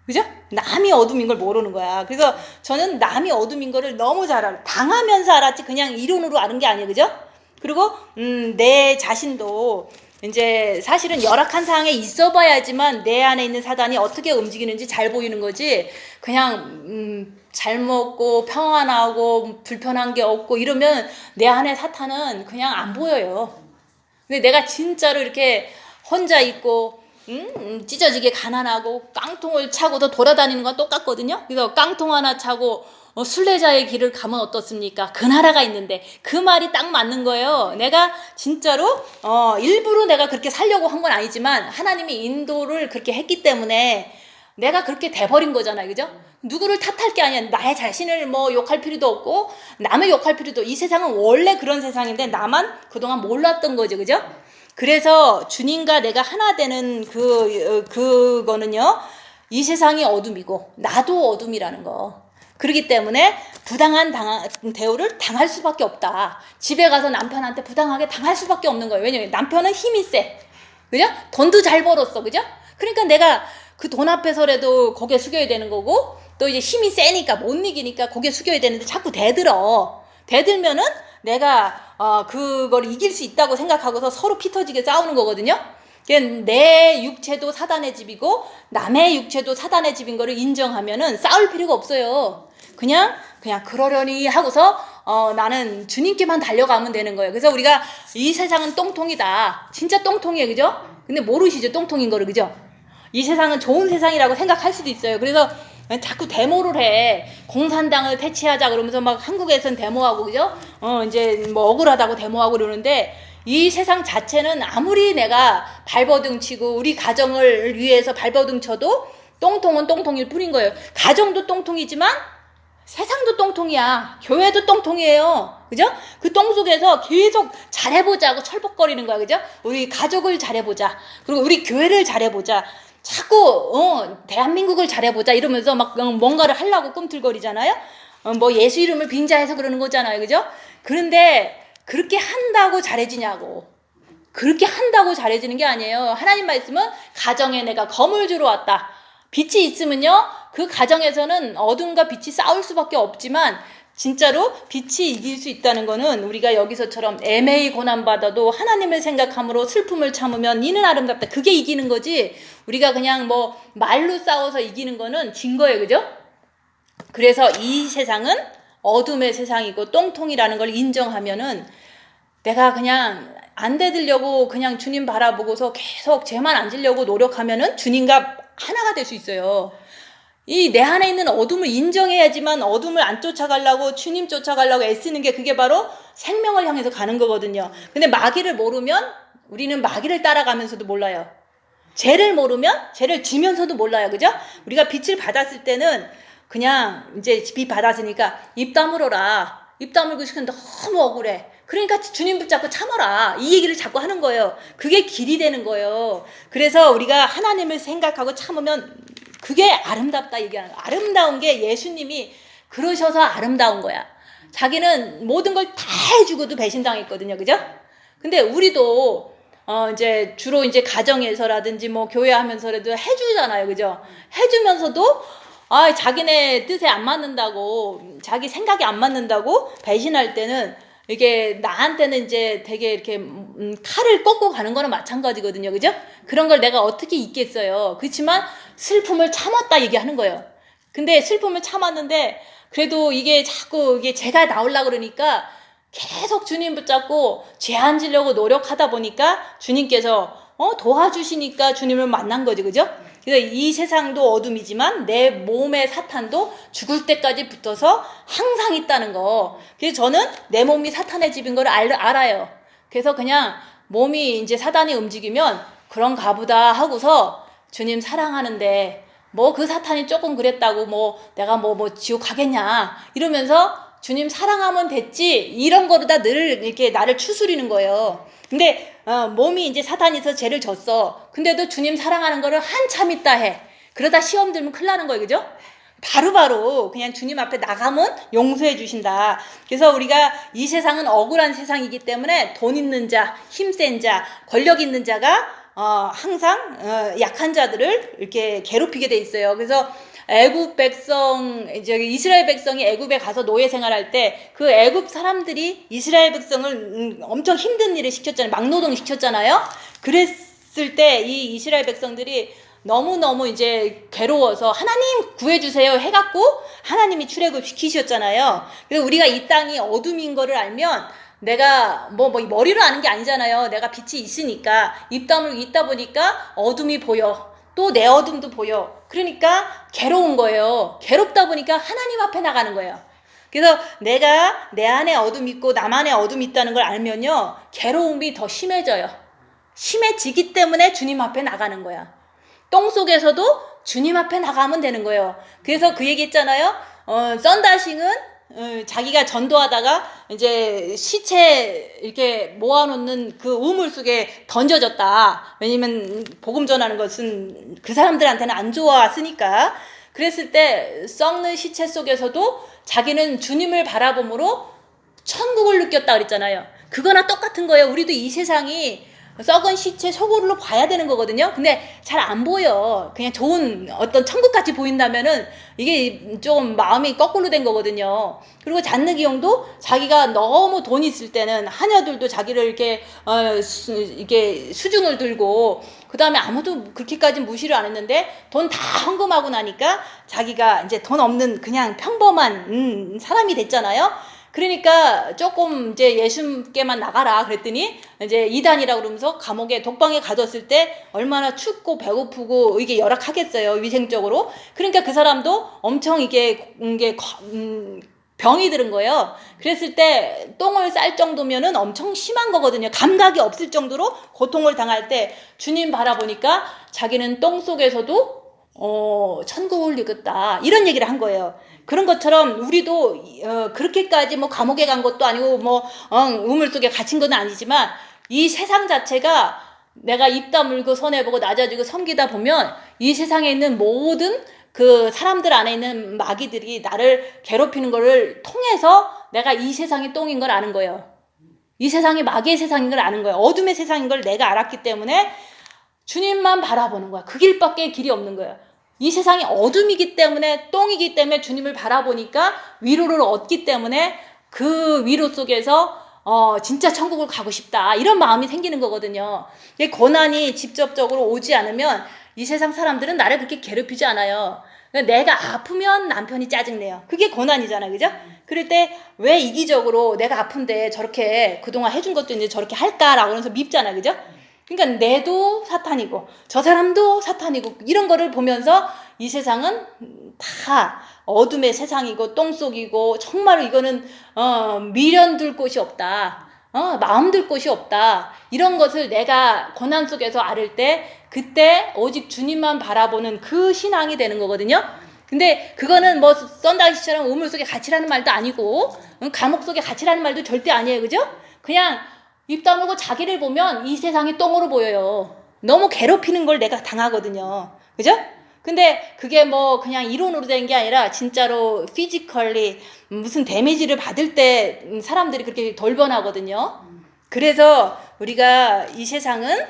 그죠? 남이 어둠인 걸 모르는 거야. 그래서 저는 남이 어둠인 거를 너무 잘 알아. 당하면서 알았지 그냥 이론으로 아는 게 아니에요, 그죠? 그리고 내 자신도 이제 사실은 열악한 상황에 있어 봐야지만 내 안에 있는 사단이 어떻게 움직이는지 잘 보이는 거지, 그냥 잘 먹고 평안하고 불편한 게 없고 이러면 내 안에 사탄은 그냥 안 보여요. 근데 내가 진짜로 이렇게 혼자 있고 찢어지게 가난하고 깡통을 차고도 돌아다니는 건 똑같거든요. 그래서 깡통 하나 차고 순례자의 길을 가면 어떻습니까? 그 나라가 있는데, 그 말이 딱 맞는 거예요. 내가 진짜로 일부러 내가 그렇게 살려고 한 건 아니지만 하나님이 인도를 그렇게 했기 때문에 내가 그렇게 돼버린 거잖아요, 그죠? 누구를 탓할 게 아니야. 나의 자신을 뭐 욕할 필요도 없고 남을 욕할 필요도, 이 세상은 원래 그런 세상인데 나만 그동안 몰랐던 거죠, 그죠? 그래서 주님과 내가 하나 되는 그거는요, 이 세상이 어둠이고 나도 어둠이라는 거. 그렇기 때문에 부당한 대우를 당할 수밖에 없다. 집에 가서 남편한테 부당하게 당할 수밖에 없는 거예요. 왜냐면 남편은 힘이 세, 그죠? 돈도 잘 벌었어, 그죠? 그러니까 내가 그 돈 앞에서라도 고개 숙여야 되는 거고, 또 이제 힘이 세니까 못 이기니까 고개 숙여야 되는데 자꾸 대들면은 내가 그걸 이길 수 있다고 생각하고서 서로 피 터지게 싸우는 거거든요. 내 육체도 사단의 집이고 남의 육체도 사단의 집인 거를 인정하면은 싸울 필요가 없어요. 그냥 그러려니 하고서 나는 주님께만 달려가면 되는 거예요. 그래서 우리가 이 세상은 똥통이다, 진짜 똥통이에요, 그죠? 근데 모르시죠, 똥통인 거를, 그죠? 이 세상은 좋은 세상이라고 생각할 수도 있어요. 그래서 자꾸 데모를 해. 공산당을 퇴치하자 그러면서 막 한국에선 데모하고, 그죠? 이제 뭐 억울하다고 데모하고 그러는데, 이 세상 자체는 아무리 내가 발버둥 치고 우리 가정을 위해서 발버둥 쳐도 똥통은 똥통일 뿐인 거예요. 가정도 똥통이지만 세상도 똥통이야. 교회도 똥통이에요. 그죠? 그 똥 속에서 계속 잘해보자고 철벅거리는 거야. 그죠? 우리 가족을 잘해보자. 그리고 우리 교회를 잘해보자. 자꾸 대한민국을 잘해보자 이러면서 막 뭔가를 하려고 꿈틀거리잖아요. 뭐 예수 이름을 빙자해서 그러는 거잖아요, 그죠? 그런데 그렇게 한다고 잘해지냐고. 그렇게 한다고 잘해지는 게 아니에요. 하나님 말씀은 가정에 내가 검을 주러 왔다. 빛이 있으면요 그 가정에서는 어둠과 빛이 싸울 수밖에 없지만 진짜로 빛이 이길 수 있다는 거는 우리가 여기서처럼 애매히 고난받아도 하나님을 생각함으로 슬픔을 참으면 이는 아름답다. 그게 이기는 거지. 우리가 그냥 뭐 말로 싸워서 이기는 거는 진 거예요. 그죠? 그래서 이 세상은 어둠의 세상이고 똥통이라는 걸 인정하면은 내가 그냥 안 대들려고 그냥 주님 바라보고서 계속 죄만 안 지려고 노력하면은 주님과 하나가 될 수 있어요. 이 내 안에 있는 어둠을 인정해야지만 어둠을 안 쫓아가려고 주님 쫓아가려고 애쓰는 게 그게 바로 생명을 향해서 가는 거거든요. 근데 마귀를 모르면 우리는 마귀를 따라가면서도 몰라요. 죄를 모르면 죄를 지면서도 몰라요. 그죠? 우리가 빛을 받았을 때는 그냥 이제 빛 받았으니까 입 다물어라. 입 다물고 싶은데 너무 억울해. 그러니까 주님 붙잡고 참아라. 이 얘기를 자꾸 하는 거예요. 그게 길이 되는 거예요. 그래서 우리가 하나님을 생각하고 참으면 그게 아름답다 얘기하는 거야. 아름다운 게 예수님이 그러셔서 아름다운 거야. 자기는 모든 걸 다 해주고도 배신당했거든요. 그죠? 근데 우리도 이제 주로 이제 가정에서라든지 뭐 교회 하면서라도 해주잖아요. 그죠? 해주면서도 자기네 뜻에 안 맞는다고, 자기 생각이 안 맞는다고 배신할 때는 이게 나한테는 이제 되게 이렇게 칼을 꺾고 가는 거는 마찬가지거든요. 그죠? 그런 걸 내가 어떻게 잊겠어요. 그렇지만 슬픔을 참았다 얘기하는 거예요. 근데 슬픔을 참았는데 그래도 이게 자꾸 이게 죄가 나오려고 그러니까 계속 주님 붙잡고 죄 안 지려고 노력하다 보니까 주님께서 도와주시니까 주님을 만난 거지. 그죠? 그래서 이 세상도 어둠이지만 내 몸의 사탄도 죽을 때까지 붙어서 항상 있다는 거. 그래서 저는 내 몸이 사탄의 집인 걸 알아요. 그래서 그냥 몸이 이제 사단이 움직이면 그런가 보다 하고서 주님 사랑하는데 뭐 그 사탄이 조금 그랬다고 뭐 내가 뭐 지옥 가겠냐 이러면서 주님 사랑하면 됐지 이런 거로다 늘 이렇게 나를 추스리는 거예요. 근데 몸이 이제 사탄에서 죄를 졌어. 근데도 주님 사랑하는 거를 한참 있다 해. 그러다 시험 들면 큰일 나는 거예요. 그죠? 바로바로 그냥 주님 앞에 나가면 용서해 주신다. 그래서 우리가 이 세상은 억울한 세상이기 때문에 돈 있는 자, 힘센 자, 권력 있는 자가 항상 약한 자들을 이렇게 괴롭히게 돼 있어요. 그래서 애굽 백성, 이스라엘 백성이 애굽에 가서 노예 생활할 때 그 애굽 사람들이 이스라엘 백성을 엄청 힘든 일을 시켰잖아요. 막노동 시켰잖아요. 그랬을 때 이 이스라엘 백성들이 너무너무 이제 괴로워서 하나님 구해주세요 해갖고 하나님이 출애굽 시키셨잖아요. 그래서 우리가 이 땅이 어둠인 거를 알면 내가 뭐 머리로 아는 게 아니잖아요. 내가 빛이 있으니까 입 다물고 있다 보니까 어둠이 보여. 또 내 어둠도 보여. 그러니까 괴로운 거예요. 괴롭다 보니까 하나님 앞에 나가는 거예요. 그래서 내가 내 안에 어둠이 있고 나만의 어둠이 있다는 걸 알면요. 괴로움이 더 심해져요. 심해지기 때문에 주님 앞에 나가는 거야. 똥 속에서도 주님 앞에 나가면 되는 거예요. 그래서 그 얘기 했잖아요. 썬다싱은 자기가 전도하다가 이제 시체 이렇게 모아놓는 그 우물 속에 던져졌다. 왜냐면 복음 전하는 것은 그 사람들한테는 안 좋았으니까. 그랬을 때 썩는 시체 속에서도 자기는 주님을 바라봄으로 천국을 느꼈다 그랬잖아요. 그거나 똑같은 거예요. 우리도 이 세상이 썩은 시체 속으로 봐야 되는 거거든요. 근데 잘 안 보여. 그냥 좋은 어떤 천국같이 보인다면은 이게 좀 마음이 거꾸로 된 거거든요. 그리고 잔느기용도 자기가 너무 돈 있을 때는 하녀들도 자기를 이렇게 이게 수중을 들고 그 다음에 아무도 그렇게까지 무시를 안 했는데 돈 다 헌금하고 나니까 자기가 이제 돈 없는 그냥 평범한 사람이 됐잖아요. 그러니까 조금 이제 예수님께만 나가라 그랬더니 이제 이단이라고 그러면서 감옥에 독방에 가뒀을 때 얼마나 춥고 배고프고 이게 열악하겠어요. 위생적으로. 그러니까 그 사람도 엄청 이게 병이 들은 거예요. 그랬을 때 똥을 쌀 정도면은 엄청 심한 거거든요. 감각이 없을 정도로 고통을 당할 때 주님 바라보니까 자기는 똥 속에서도 천국을 이뤘다. 이런 얘기를 한 거예요. 그런 것처럼 우리도 그렇게까지 뭐 감옥에 간 것도 아니고 뭐 우물 속에 갇힌 건 아니지만 이 세상 자체가 내가 입 다물고 손해보고 낮아지고 섬기다 보면 이 세상에 있는 모든 그 사람들 안에 있는 마귀들이 나를 괴롭히는 거를 통해서 내가 이 세상이 똥인 걸 아는 거예요. 이 세상이 마귀의 세상인 걸 아는 거예요. 어둠의 세상인 걸 내가 알았기 때문에 주님만 바라보는 거야. 그 길밖에 길이 없는 거예요. 이 세상이 어둠이기 때문에, 똥이기 때문에 주님을 바라보니까 위로를 얻기 때문에 그 위로 속에서 진짜 천국을 가고 싶다, 이런 마음이 생기는 거거든요. 이 고난이 직접적으로 오지 않으면 이 세상 사람들은 나를 그렇게 괴롭히지 않아요. 내가 아프면 남편이 짜증내요. 그게 고난이잖아, 그죠? 그럴 때 왜 이기적으로 내가 아픈데 저렇게 그동안 해준 것도 이제 저렇게 할까라고 하면서 밉잖아, 그죠? 그러니까 내도 사탄이고 저 사람도 사탄이고, 이런 거를 보면서 이 세상은 다 어둠의 세상이고 똥속이고, 정말로 이거는 미련둘 곳이 없다, 마음 둘 곳이 없다, 이런 것을 내가 고난 속에서 앓을 때, 그때 오직 주님만 바라보는 그 신앙이 되는 거거든요. 근데 그거는 뭐 썬다시처럼 우물 속에 갇히라는 말도 아니고, 감옥 속에 갇히라는 말도 절대 아니에요, 그죠? 그냥 입 다물고 자기를 보면 이 세상이 똥으로 보여요. 너무 괴롭히는 걸 내가 당하거든요, 그죠? 근데 그게 뭐 그냥 이론으로 된 게 아니라 진짜로 피지컬리 무슨 데미지를 받을 때 사람들이 그렇게 돌변하거든요. 그래서 우리가 이 세상은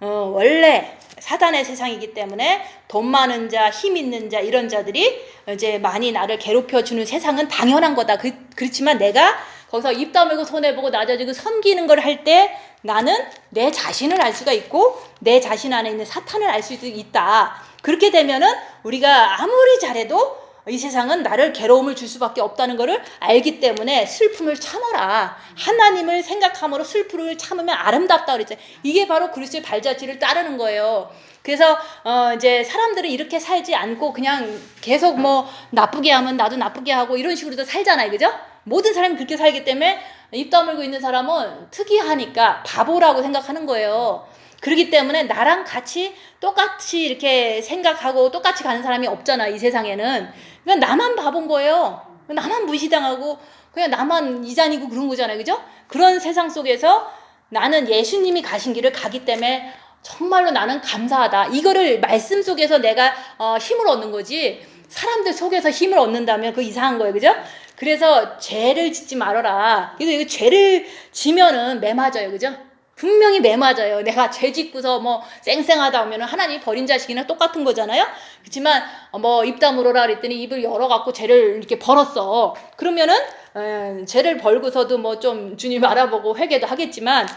원래 사단의 세상이기 때문에 돈 많은 자, 힘 있는 자, 이런 자들이 이제 많이 나를 괴롭혀주는 세상은 당연한 거다. 그렇지만 내가 거기서 입 다물고 손해보고 낮아지고 섬기는 걸 할 때 나는 내 자신을 알 수가 있고 내 자신 안에 있는 사탄을 알 수도 있다. 그렇게 되면은 우리가 아무리 잘해도 이 세상은 나를 괴로움을 줄 수밖에 없다는 것을 알기 때문에 슬픔을 참아라. 하나님을 생각함으로 슬픔을 참으면 아름답다 그랬죠. 이게 바로 그리스도의 발자취를 따르는 거예요. 그래서 이제 사람들은 이렇게 살지 않고 그냥 계속 뭐 나쁘게 하면 나도 나쁘게 하고 이런 식으로도 살잖아요, 그죠? 모든 사람이 그렇게 살기 때문에 입 다물고 있는 사람은 특이하니까 바보라고 생각하는 거예요. 그렇기 때문에 나랑 같이 똑같이 이렇게 생각하고 똑같이 가는 사람이 없잖아, 이 세상에는. 그러니까 나만 바본 거예요. 나만 무시당하고 그냥 나만 이단이고 그런 거잖아요, 그죠? 그런 세상 속에서 나는 예수님이 가신 길을 가기 때문에 정말로 나는 감사하다. 이거를 말씀 속에서 내가 힘을 얻는 거지, 사람들 속에서 힘을 얻는다면 그거 이상한 거예요, 그죠? 그래서 죄를 짓지 말아라. 그래서 이거 죄를 지면은 매 맞아요, 그죠? 분명히 매 맞아요. 내가 죄 짓고서 뭐 쌩쌩하다 하면은 하나님이 버린 자식이나 똑같은 거잖아요. 그렇지만 뭐 입 다물어라 그랬더니 입을 열어갖고 죄를 이렇게 벌었어. 그러면은 죄를 벌고서도 뭐 좀 주님 알아보고 회개도 하겠지만,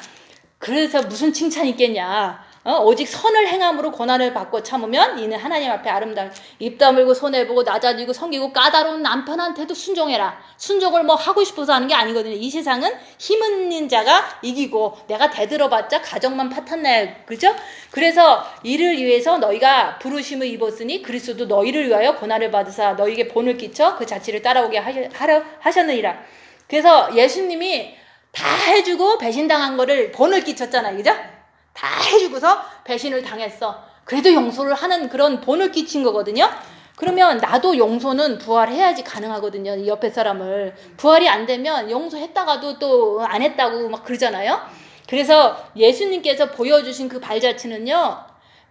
그래서 무슨 칭찬이 있겠냐. 오직 선을 행함으로 고난을 받고 참으면 이는 하나님 앞에 아름다운. 입 다물고 손해보고 낮아지고 섬기고 까다로운 남편한테도 순종해라. 순종을 뭐 하고 싶어서 하는 게 아니거든요. 이 세상은 힘 있는 자가 이기고 내가 대들어봤자 가정만 파탄나요, 그죠? 그래서 이를 위해서 너희가 부르심을 입었으니 그리스도도 너희를 위하여 고난을 받으사 너희에게 본을 끼쳐 그 자취를 따라오게 하려 하셨느니라. 그래서 예수님이 다 해주고 배신당한 거를 본을 끼쳤잖아요, 그죠? 다 해주고서 배신을 당했어. 그래도 용서를 하는 그런 본을 끼친 거거든요. 그러면 나도 용서는 부활해야지 가능하거든요. 이 옆에 사람을. 부활이 안 되면 용서했다가도 또 안 했다고 막 그러잖아요. 그래서 예수님께서 보여주신 그 발자취는요,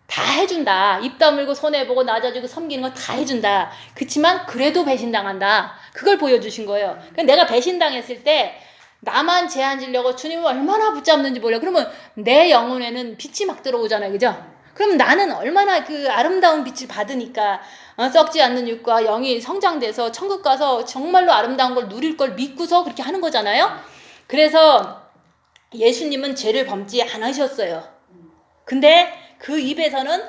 다 해준다. 입 다물고 손해보고 낮아지고 섬기는 거 다 해준다. 그치만 그래도 배신당한다. 그걸 보여주신 거예요. 내가 배신당했을 때 나만 제한 지려고 주님을 얼마나 붙잡는지 몰라. 그러면 내 영혼에는 빛이 막 들어오잖아요, 그죠? 그럼 나는 얼마나 그 아름다운 빛을 받으니까 썩지 않는 육과 영이 성장돼서 천국 가서 정말로 아름다운 걸 누릴 걸 믿고서 그렇게 하는 거잖아요. 그래서 예수님은 죄를 범지 않으셨어요. 근데 그 입에서는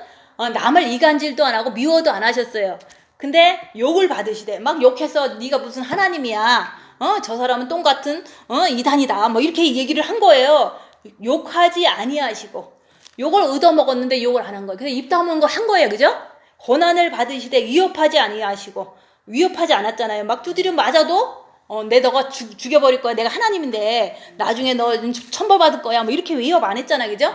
남을 이간질도 안 하고 미워도 안 하셨어요. 근데 욕을 받으시대. 막 욕해서 네가 무슨 하나님이야, 저 사람은 똥같은 이단이다, 뭐 이렇게 얘기를 한 거예요. 욕하지 아니하시고 욕을 얻어먹었는데 욕을 안 한 거예요. 그래서 입 다문 거 한 거예요, 그죠? 고난을 받으시되 위협하지 아니하시고. 위협하지 않았잖아요. 막 두드려 맞아도 너가 죽여버릴 거야, 내가 하나님인데 나중에 너 천벌 받을 거야, 뭐 이렇게 위협 안 했잖아요, 그죠?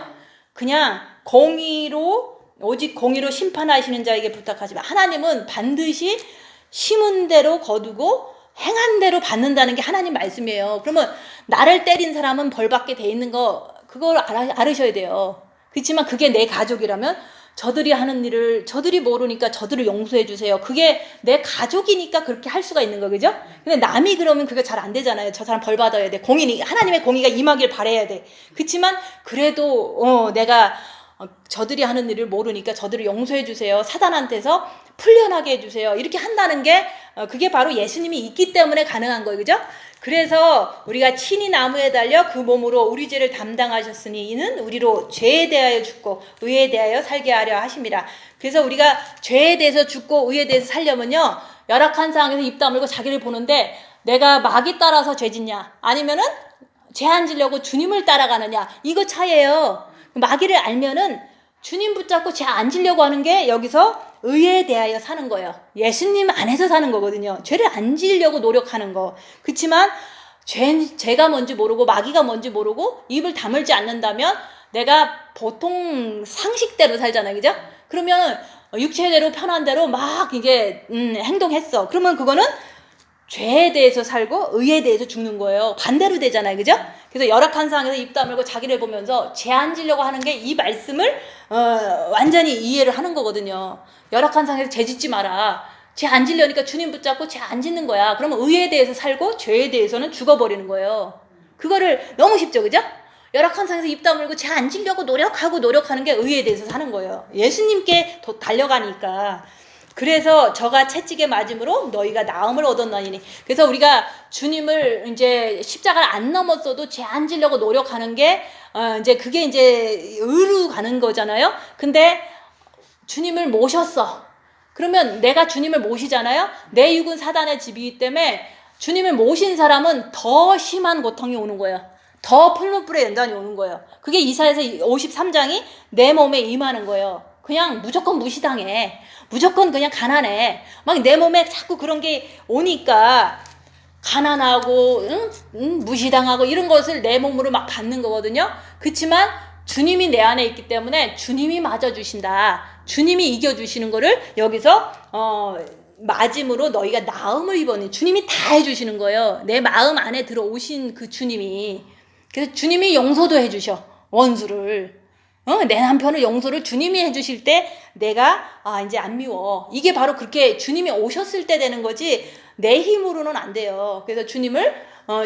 그냥 공의로, 오직 공의로 심판하시는 자에게 부탁하지만 하나님은 반드시 심은 대로 거두고 행한 대로 받는다는 게 하나님 말씀이에요. 그러면 나를 때린 사람은 벌 받게 돼 있는 거, 그걸 알으셔야 돼요. 그렇지만 그게 내 가족이라면 저들이 하는 일을 저들이 모르니까 저들을 용서해 주세요. 그게 내 가족이니까 그렇게 할 수가 있는 거, 그죠? 근데 남이 그러면 그게 잘 안 되잖아요. 저 사람 벌 받아야 돼. 하나님의 공의가 임하길 바라야 돼. 그렇지만 그래도 내가 저들이 하는 일을 모르니까 저들을 용서해 주세요. 사단한테서 풀려나게 해주세요. 이렇게 한다는 게 그게 바로 예수님이 있기 때문에 가능한 거예요. 그죠? 그래서 우리가 친히 나무에 달려 그 몸으로 우리 죄를 담당하셨으니 이는 우리로 죄에 대하여 죽고 의에 대하여 살게 하려 하심이라. 그래서 우리가 죄에 대해서 죽고 의에 대해서 살려면요, 열악한 상황에서 입 다물고 자기를 보는데 내가 마귀 따라서 죄 짓냐 아니면은 죄 안 지려고 주님을 따라가느냐, 이거 차이예요. 마귀를 알면은 주님 붙잡고 죄 안 지려고 하는 게 여기서 의에 대하여 사는 거예요. 예수님 안에서 사는 거거든요. 죄를 안 지려고 노력하는 거. 그렇지만 죄가 뭔지 모르고 마귀가 뭔지 모르고 입을 다물지 않는다면 내가 보통 상식대로 살잖아요. 그죠? 그러면 육체대로 편한 대로 막 이게 행동했어. 그러면 그거는 죄에 대해서 살고 의에 대해서 죽는 거예요. 반대로 되잖아요. 그죠? 그래서 열악한 상황에서 입 다물고 자기를 보면서 죄 안 지려고 하는 게 이 말씀을 완전히 이해를 하는 거거든요. 열악한 상황에서 죄 짓지 마라. 죄 안 지려니까 주님 붙잡고 죄 안 짓는 거야. 그러면 의에 대해서 살고 죄에 대해서는 죽어버리는 거예요. 그거를 너무 쉽죠. 그죠? 열악한 상황에서 입 다물고 죄 안 지려고 노력하는 게 의에 대해서 사는 거예요. 예수님께 달려가니까. 그래서 저가 채찍에 맞음으로 너희가 나음을 얻었나니. 그래서 우리가 주님을 이제 십자가를 안 넘었어도 죄 안 지려고 노력하는 게 이제 그게 이제 의로 가는 거잖아요. 근데 주님을 모셨어. 그러면 내가 주님을 모시잖아요. 내 육은 사단의 집이기 때문에 주님을 모신 사람은 더 심한 고통이 오는 거예요. 더 풀무불의 연단이 오는 거예요. 그게 이사야서 53장이 내 몸에 임하는 거예요. 그냥 무조건 무시당해. 무조건 그냥 가난해. 막 내 몸에 자꾸 그런 게 오니까 가난하고 무시당하고 이런 것을 내 몸으로 막 받는 거거든요. 그렇지만 주님이 내 안에 있기 때문에 주님이 맞아주신다. 주님이 이겨주시는 거를 여기서 맞음으로 너희가 나음을 입었니. 주님이 다 해주시는 거예요. 내 마음 안에 들어오신 그 주님이. 그래서 주님이 용서도 해주셔. 원수를. 내 남편을 용서를 주님이 해주실 때 내가 이제 안 미워. 이게 바로 그렇게 주님이 오셨을 때 되는 거지 내 힘으로는 안 돼요. 그래서 주님을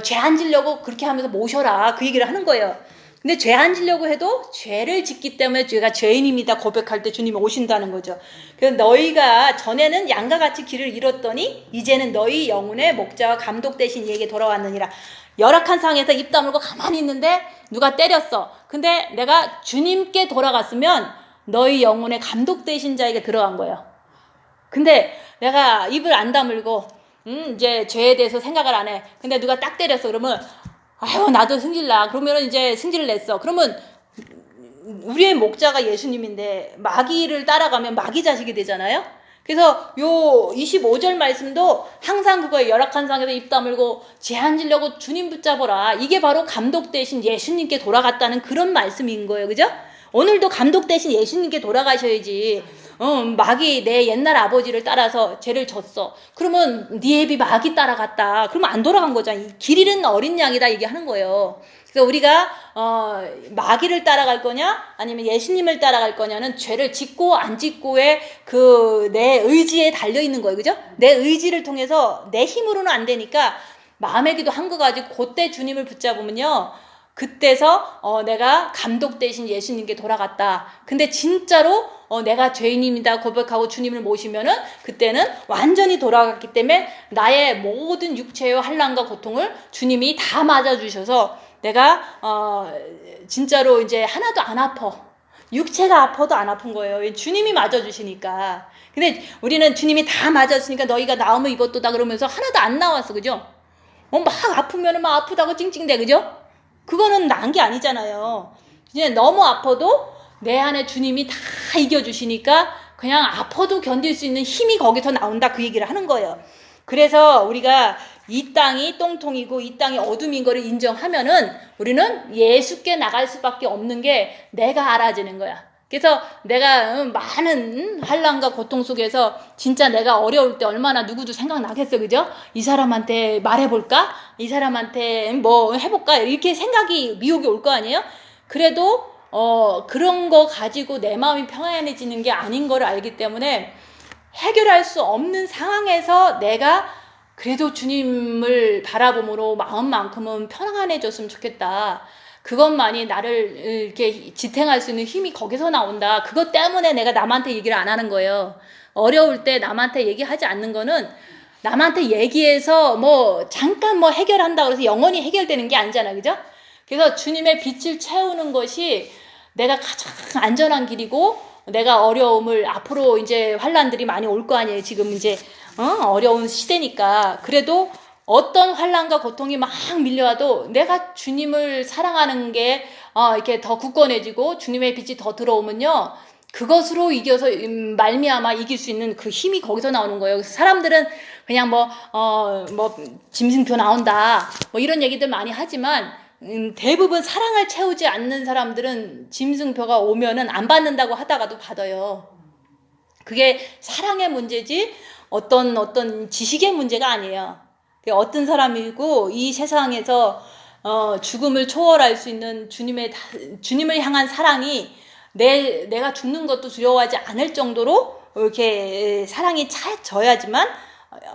죄 안 지려고 그렇게 하면서 모셔라. 그 얘기를 하는 거예요. 근데 죄 안 지려고 해도 죄를 짓기 때문에 죄가 죄인입니다 고백할 때 주님이 오신다는 거죠. 그래서 너희가 전에는 양과 같이 길을 잃었더니 이제는 너희 영혼의 목자와 감독 되신 이에게 돌아왔느니라. 열악한 상황에서 입 다물고 가만히 있는데 누가 때렸어. 근데 내가 주님께 돌아갔으면 너희 영혼의 감독 되신 자에게 들어간 거예요. 근데 내가 입을 안 다물고 이제 죄에 대해서 생각을 안 해. 근데 누가 딱 때렸어. 그러면 아유 나도 승질나. 그러면 이제 승질을 냈어. 그러면 우리의 목자가 예수님인데 마귀를 따라가면 마귀 자식이 되잖아요. 그래서 요 25절 말씀도 항상 그거에 열악한 상황에서 입 다물고 죄 안 지려고 주님 붙잡아라. 이게 바로 감독 대신 예수님께 돌아갔다는 그런 말씀인 거예요. 그죠? 오늘도 감독 대신 예수님께 돌아가셔야지. 마귀 내 옛날 아버지를 따라서 죄를 졌어. 그러면 네 애비 마귀 따라갔다. 그러면 안 돌아간 거잖아. 길 잃은 어린 양이다 얘기하는 거예요. 그래서 우리가 마귀를 따라갈 거냐 아니면 예수님을 따라갈 거냐는 죄를 짓고 안 짓고의 그 내 의지에 달려 있는 거예요. 그죠? 내 의지를 통해서 내 힘으로는 안 되니까 마음의 기도 한 거 가지고 그때 주님을 붙잡으면요. 그때서 내가 감독 대신 예수님께 돌아갔다. 근데 진짜로 내가 죄인입니다 고백하고 주님을 모시면은 그때는 완전히 돌아갔기 때문에 나의 모든 육체의 환난과 고통을 주님이 다 맞아주셔서 내가 진짜로 이제 하나도 안 아파. 육체가 아파도 안 아픈 거예요. 주님이 맞아주시니까. 근데 우리는 주님이 다 맞았으니까 너희가 나음을 입었도다 그러면서 하나도 안 나왔어. 그죠? 막 아프면은 막 아프다고 찡찡대. 그죠? 그거는 나은 게 아니잖아요. 그냥 너무 아파도 내 안에 주님이 다 이겨주시니까 그냥 아파도 견딜 수 있는 힘이 거기서 나온다. 그 얘기를 하는 거예요. 그래서 우리가 이 땅이 똥통이고 이 땅이 어둠인 거를 인정하면은 우리는 예수께 나갈 수밖에 없는 게 내가 알아지는 거야. 그래서 내가 많은 환난과 고통 속에서 진짜 내가 어려울 때 얼마나 누구도 생각나겠어. 그죠? 이 사람한테 말해볼까? 이 사람한테 뭐 해볼까? 이렇게 생각이 미혹이 올 거 아니에요? 그래도 그런 거 가지고 내 마음이 평안해지는 게 아닌 걸 알기 때문에 해결할 수 없는 상황에서 내가 그래도 주님을 바라봄으로 마음만큼은 평안해졌으면 좋겠다. 그것만이 나를 이렇게 지탱할 수 있는 힘이 거기서 나온다. 그것 때문에 내가 남한테 얘기를 안 하는 거예요. 어려울 때 남한테 얘기하지 않는 거는 남한테 얘기해서 뭐 잠깐 뭐 해결한다고 해서 영원히 해결되는 게 아니잖아. 그죠? 그래서 주님의 빛을 채우는 것이 내가 가장 안전한 길이고, 내가 어려움을 앞으로 이제 환란들이 많이 올 거 아니에요. 지금 이제 어려운 시대니까. 그래도 어떤 환란과 고통이 막 밀려와도 내가 주님을 사랑하는 게 이렇게 더 굳건해지고 주님의 빛이 더 들어오면요, 그것으로 이겨서 말미암아 이길 수 있는 그 힘이 거기서 나오는 거예요. 그래서 사람들은 그냥 뭐 짐승표 나온다 뭐 이런 얘기들 많이 하지만, 대부분 사랑을 채우지 않는 사람들은 짐승표가 오면은 안 받는다고 하다가도 받아요. 그게 사랑의 문제지 어떤 지식의 문제가 아니에요. 어떤 사람이고 이 세상에서 죽음을 초월할 수 있는 주님을 향한 사랑이 내가 죽는 것도 두려워하지 않을 정도로 이렇게 사랑이 차져야지만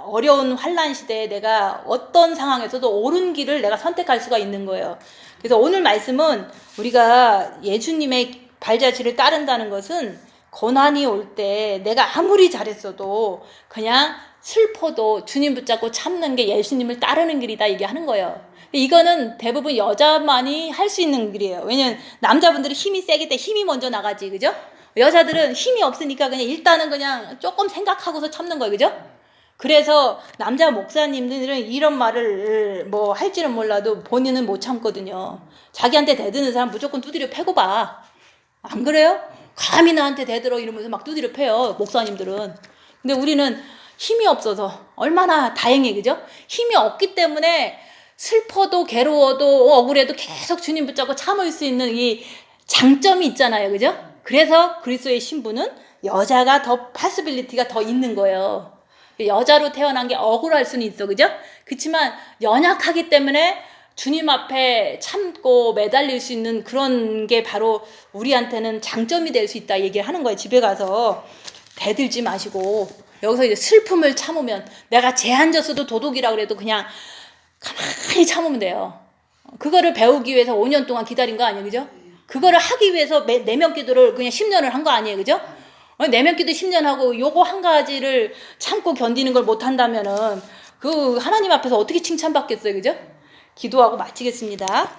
어려운 환란 시대에 내가 어떤 상황에서도 옳은 길을 내가 선택할 수가 있는 거예요. 그래서 오늘 말씀은 우리가 예수님의 발자취를 따른다는 것은 고난이 올 때 내가 아무리 잘했어도 그냥 슬퍼도 주님 붙잡고 참는 게 예수님을 따르는 길이다 얘기하는 거예요. 이거는 대부분 여자만이 할 수 있는 길이에요. 왜냐면 남자분들은 힘이 세기 때문에 힘이 먼저 나가지, 그죠? 여자들은 힘이 없으니까 그냥 일단은 그냥 조금 생각하고서 참는 거예요, 그죠? 그래서 남자 목사님들은 이런 말을 뭐 할지는 몰라도 본인은 못 참거든요. 자기한테 대드는 사람 무조건 두드려 패고 봐. 안 그래요? 감히 나한테 대들어 이러면서 막 두드려 패요, 목사님들은. 근데 우리는 힘이 없어서 얼마나 다행해, 그죠? 힘이 없기 때문에 슬퍼도 괴로워도 억울해도 계속 주님 붙잡고 참을 수 있는 이 장점이 있잖아요, 그죠? 그래서 그리스도의 신부는 여자가 더 파스빌리티가 더 있는 거예요. 여자로 태어난 게 억울할 수는 있어, 그죠? 그렇지만 연약하기 때문에 주님 앞에 참고 매달릴 수 있는 그런 게 바로 우리한테는 장점이 될 수 있다 얘기를 하는 거예요. 집에 가서 대들지 마시고 여기서 이제 슬픔을 참으면, 내가 제한졌어도 도둑이라고 그래도 그냥 가만히 참으면 돼요. 그거를 배우기 위해서 5년 동안 기다린 거 아니에요, 그죠? 그거를 하기 위해서 내면 기도를 그냥 10년을 한 거 아니에요, 그죠? 내면 기도 10년 하고 요거 한 가지를 참고 견디는 걸 못 한다면은 그 하나님 앞에서 어떻게 칭찬받겠어요, 그죠? 기도하고 마치겠습니다.